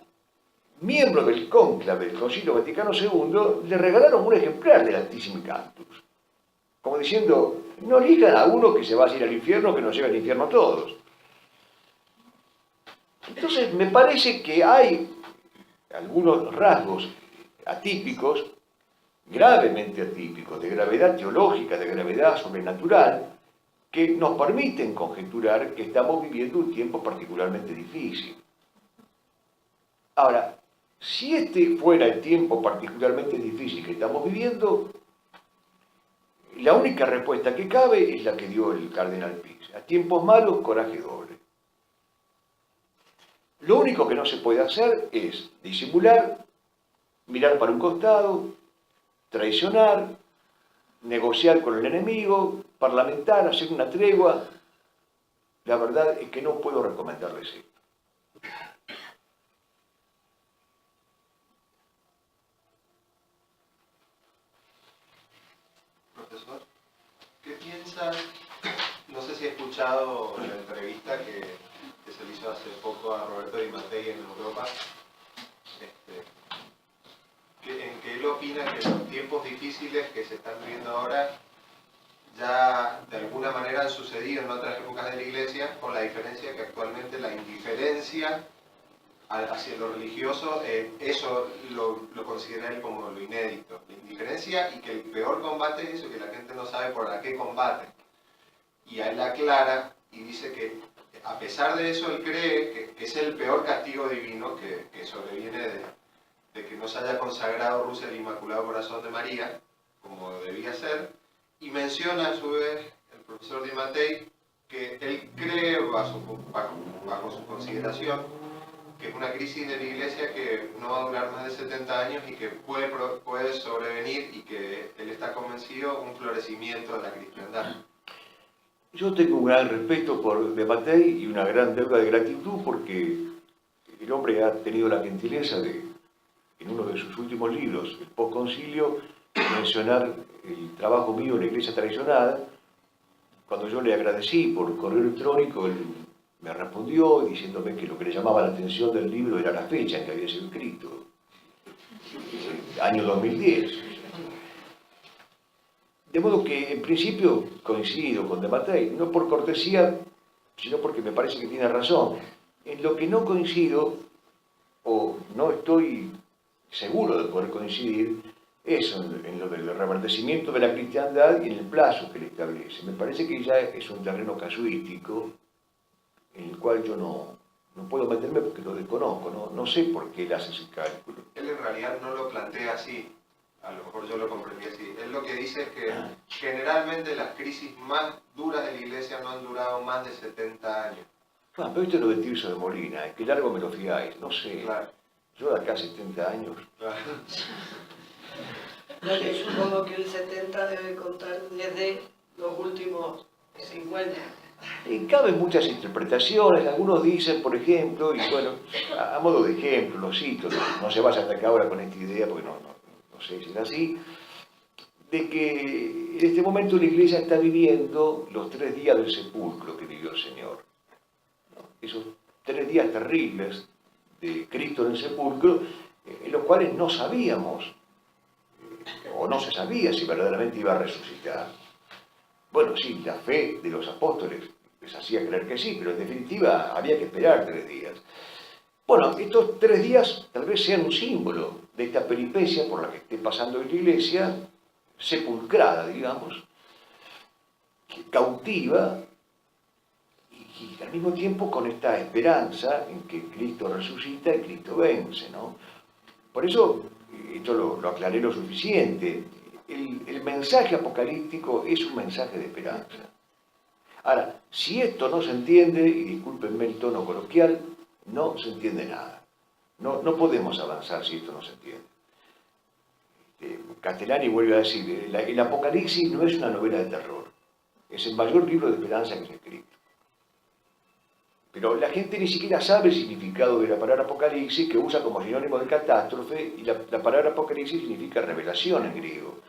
miembro del cónclave del Concilio Vaticano II le regalaron un ejemplar del Altissimi Cantus, como diciendo, no elijan a uno que se va a ir al infierno, que nos lleve al infierno a todos. Entonces me parece que hay algunos rasgos atípicos, gravemente atípicos, de gravedad teológica, de gravedad sobrenatural, que nos permiten conjeturar que estamos viviendo un tiempo particularmente difícil. Ahora, si este fuera el tiempo particularmente difícil que estamos viviendo, la única respuesta que cabe es la que dio el cardenal Pix. A tiempos malos, coraje doble. Lo único que no se puede hacer es disimular, mirar para un costado, traicionar, negociar con el enemigo, parlamentar, hacer una tregua. La verdad es que no puedo recomendarles esto. Profesor, ¿qué piensa? No sé si ha escuchado la entrevista que se le hizo hace poco a Roberto Di Mattei en Europa, en que él opina que los tiempos difíciles que se están viviendo ahora ya de alguna manera han sucedido en otras épocas de la Iglesia, con la diferencia que actualmente la indiferencia hacia lo religioso, eso lo considera él como lo inédito, la indiferencia, y que el peor combate es eso, que la gente no sabe por qué combate. Y a él aclara y dice que a pesar de eso él cree que es el peor castigo divino que sobreviene de que no se haya consagrado Rusia al Inmaculado Corazón de María, como debía ser, y menciona a su vez el profesor Di Mattei que él cree, bajo su consideración, que es una crisis de la Iglesia que no va a durar más de 70 años y que puede sobrevenir, y que él está convencido un florecimiento de la cristiandad. Yo tengo un gran respeto por Di Mattei y una gran deuda de gratitud porque el hombre ha tenido la gentileza de, en uno de sus últimos libros, el Postconcilio, mencionar el trabajo mío en la Iglesia tradicional. Cuando yo le agradecí por correo electrónico, él me respondió diciéndome que lo que le llamaba la atención del libro era la fecha en que había sido escrito, año 2010. De modo que, en principio, coincido con Di Mattei, no por cortesía, sino porque me parece que tiene razón. En lo que no coincido, o no estoy seguro de poder coincidir, es en lo del reverdecimiento de la cristiandad y en el plazo que le establece. Me parece que ya es un terreno casuístico en el cual yo no puedo meterme porque lo desconozco, no sé por qué él hace ese cálculo. Él en realidad no lo plantea así, a lo mejor yo lo comprendí así. Él lo que dice es que generalmente las crisis más duras de la Iglesia no han durado más de 70 años. Bueno, pero esto es lo de Tirso de Molina, es que largo me lo fiáis, no sé. Claro. Yo de acá 70 años. Claro. Bueno, y supongo que el 70 debe contar desde los últimos 50. Y caben muchas interpretaciones, algunos dicen, por ejemplo, y bueno, a modo de ejemplo, lo cito, no se vaya hasta acá ahora con esta idea porque no sé si es así, de que en este momento la Iglesia está viviendo los 3 días del sepulcro que vivió el Señor. Esos 3 días terribles de Cristo en el sepulcro, en los cuales no sabíamos, o no se sabía si verdaderamente iba a resucitar. Bueno, sí, la fe de los apóstoles les hacía creer que sí, pero en definitiva había que esperar 3 días. Bueno, estos 3 días tal vez sean un símbolo de esta peripecia por la que esté pasando en la Iglesia, sepulcrada, digamos, cautiva, y al mismo tiempo con esta esperanza en que Cristo resucita y Cristo vence, ¿no? Por eso, esto lo aclaré lo suficiente, el mensaje apocalíptico es un mensaje de esperanza. Ahora, si esto no se entiende, y discúlpenme el tono coloquial, no se entiende nada. No podemos avanzar si esto no se entiende. Castellani vuelve a decir, el Apocalipsis no es una novela de terror, es el mayor libro de esperanza que se ha escrito. Pero la gente ni siquiera sabe el significado de la palabra Apocalipsis, que usa como sinónimo de catástrofe, y la palabra Apocalipsis significa revelación en griego.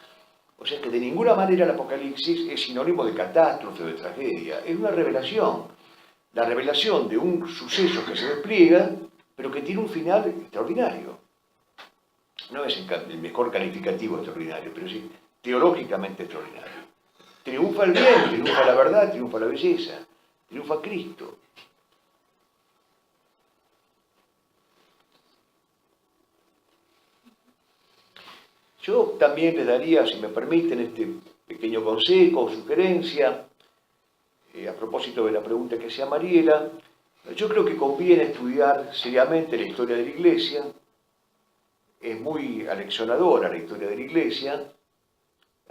O sea que de ninguna manera el Apocalipsis es sinónimo de catástrofe o de tragedia, es una revelación. La revelación de un suceso que se despliega, pero que tiene un final extraordinario. No es el mejor calificativo extraordinario, pero sí teológicamente extraordinario. Triunfa el bien, triunfa la verdad, triunfa la belleza, triunfa Cristo. Yo también les daría, si me permiten, este pequeño consejo o sugerencia, a propósito de la pregunta que hacía Mariela. Yo creo que conviene estudiar seriamente la historia de la Iglesia. Es muy aleccionadora la historia de la Iglesia.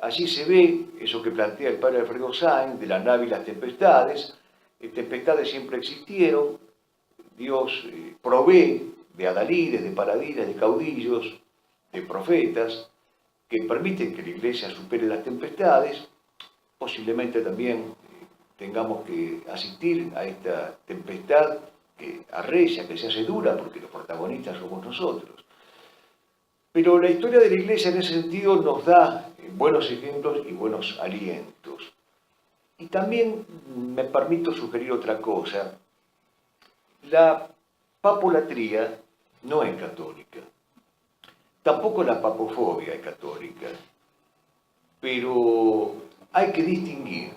Allí se ve eso que plantea el padre Alfredo Sainz, de la nave y las tempestades. Tempestades siempre existieron. Dios provee de adalides, de paladines, de caudillos, de profetas, que permiten que la Iglesia supere las tempestades. Posiblemente también tengamos que asistir a esta tempestad que arrecia, que se hace dura, porque los protagonistas somos nosotros. Pero la historia de la Iglesia en ese sentido nos da buenos ejemplos y buenos alientos. Y también me permito sugerir otra cosa. La papolatría no es católica. Tampoco la papofobia es católica. Pero hay que distinguir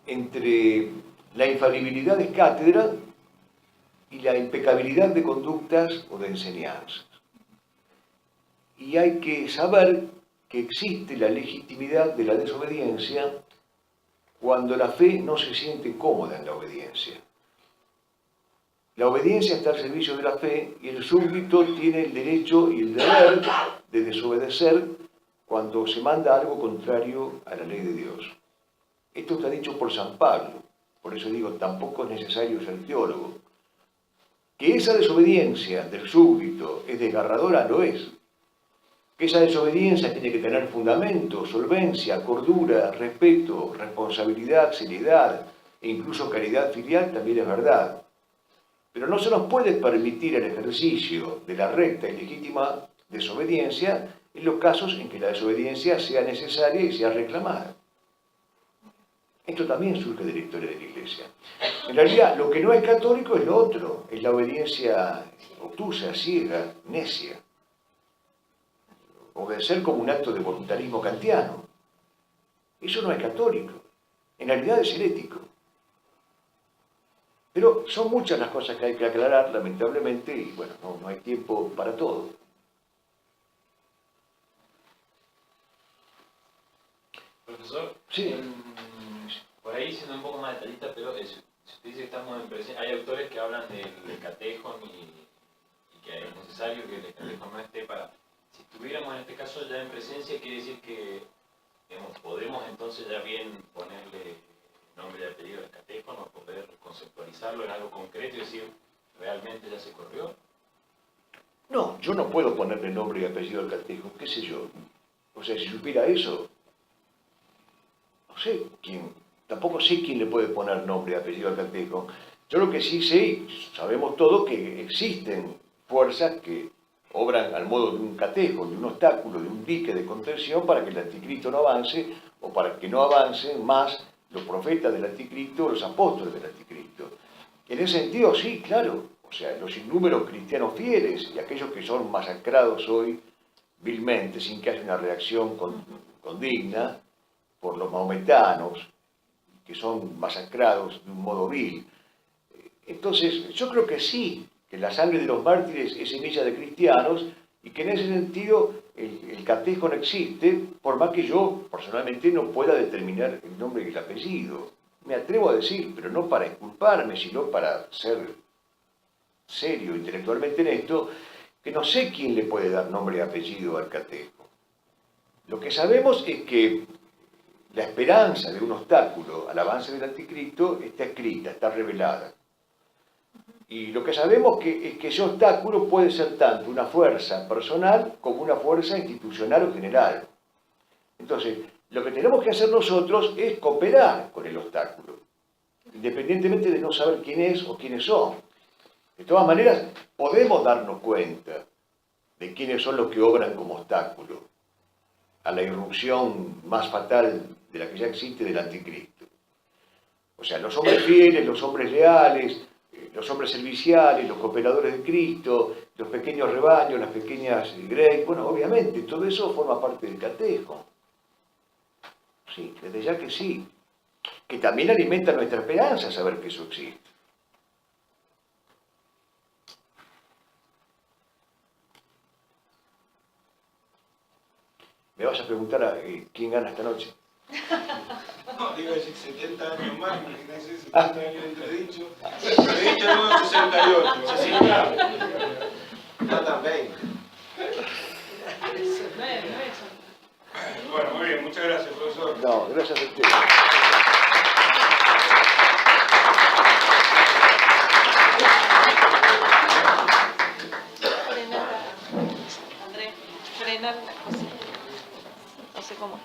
entre la infalibilidad de cátedra y la impecabilidad de conductas o de enseñanzas. Y hay que saber que existe la legitimidad de la desobediencia cuando la fe no se siente cómoda en la obediencia. La obediencia está al servicio de la fe y el súbdito tiene el derecho y el deber de desobedecer cuando se manda algo contrario a la ley de Dios. Esto está dicho por San Pablo, por eso digo, tampoco es necesario ser teólogo. Que esa desobediencia del súbdito es desgarradora, lo es. Que esa desobediencia tiene que tener fundamento, solvencia, cordura, respeto, responsabilidad, seriedad e incluso caridad filial, también es verdad. Pero no se nos puede permitir el ejercicio de la recta y legítima desobediencia en los casos en que la desobediencia sea necesaria y sea reclamada. Esto también surge de la historia de la Iglesia. En realidad, lo que no es católico es lo otro, es la obediencia obtusa, ciega, necia. Obedecer como un acto de voluntarismo kantiano. Eso no es católico, en realidad es herético. Pero son muchas las cosas que hay que aclarar, lamentablemente, y bueno, no hay tiempo para todo. Profesor, Sí. Por ahí siendo un poco más detallista, pero si usted dice que estamos en presencia, hay autores que hablan del catejón y que es necesario que el catejón no esté para... Si estuviéramos en este caso ya en presencia, quiere decir que digamos, podemos entonces ya bien ponerle nombre y apellido al catejón o poder conceptualizarlo en algo concreto y decir, ¿realmente ya se corrió? No, yo no puedo ponerle nombre y apellido al catejo, qué sé yo. O sea, si supiera eso, no sé quién, tampoco sé quién le puede poner nombre y apellido al catejo. Yo lo que sí sé, y sabemos todos, que existen fuerzas que obran al modo de un catejo, de un obstáculo, de un dique de contención para que el anticristo no avance o para que no avancen más los profetas del anticristo o los apóstoles del anticristo. En ese sentido, sí, claro, o sea, los innúmeros cristianos fieles y aquellos que son masacrados hoy vilmente, sin que haya una reacción condigna, por los maometanos, que son masacrados de un modo vil. Entonces, yo creo que sí, que la sangre de los mártires es semilla de cristianos y que en ese sentido el catejo no existe, por más que yo personalmente no pueda determinar el nombre y el apellido. Me atrevo a decir, pero no para exculparme, sino para ser serio intelectualmente en esto, que no sé quién le puede dar nombre y apellido al catejo. Lo que sabemos es que la esperanza de un obstáculo al avance del anticristo está escrita, está revelada. Y lo que sabemos es que ese obstáculo puede ser tanto una fuerza personal como una fuerza institucional o general. Entonces, lo que tenemos que hacer nosotros es cooperar con el obstáculo, independientemente de no saber quién es o quiénes son. De todas maneras, podemos darnos cuenta de quiénes son los que obran como obstáculo a la irrupción más fatal de la que ya existe del anticristo. O sea, los hombres fieles, los hombres leales, los hombres serviciales, los cooperadores de Cristo, los pequeños rebaños, las pequeñas grey, bueno, obviamente, todo eso forma parte del catejo. Sí, desde ya que sí. Que también alimenta nuestra esperanza saber que eso existe. Me vas a preguntar a quién gana esta noche. No, iba a decir 70 años más, imagínense, 70 años de entredicho. Entredicho no, 68. 60. Faltan 20. Bueno, muy bien, muchas gracias, profesor. No, gracias a usted. Frenar, Andrés, frenar la cosa. No sé cómo.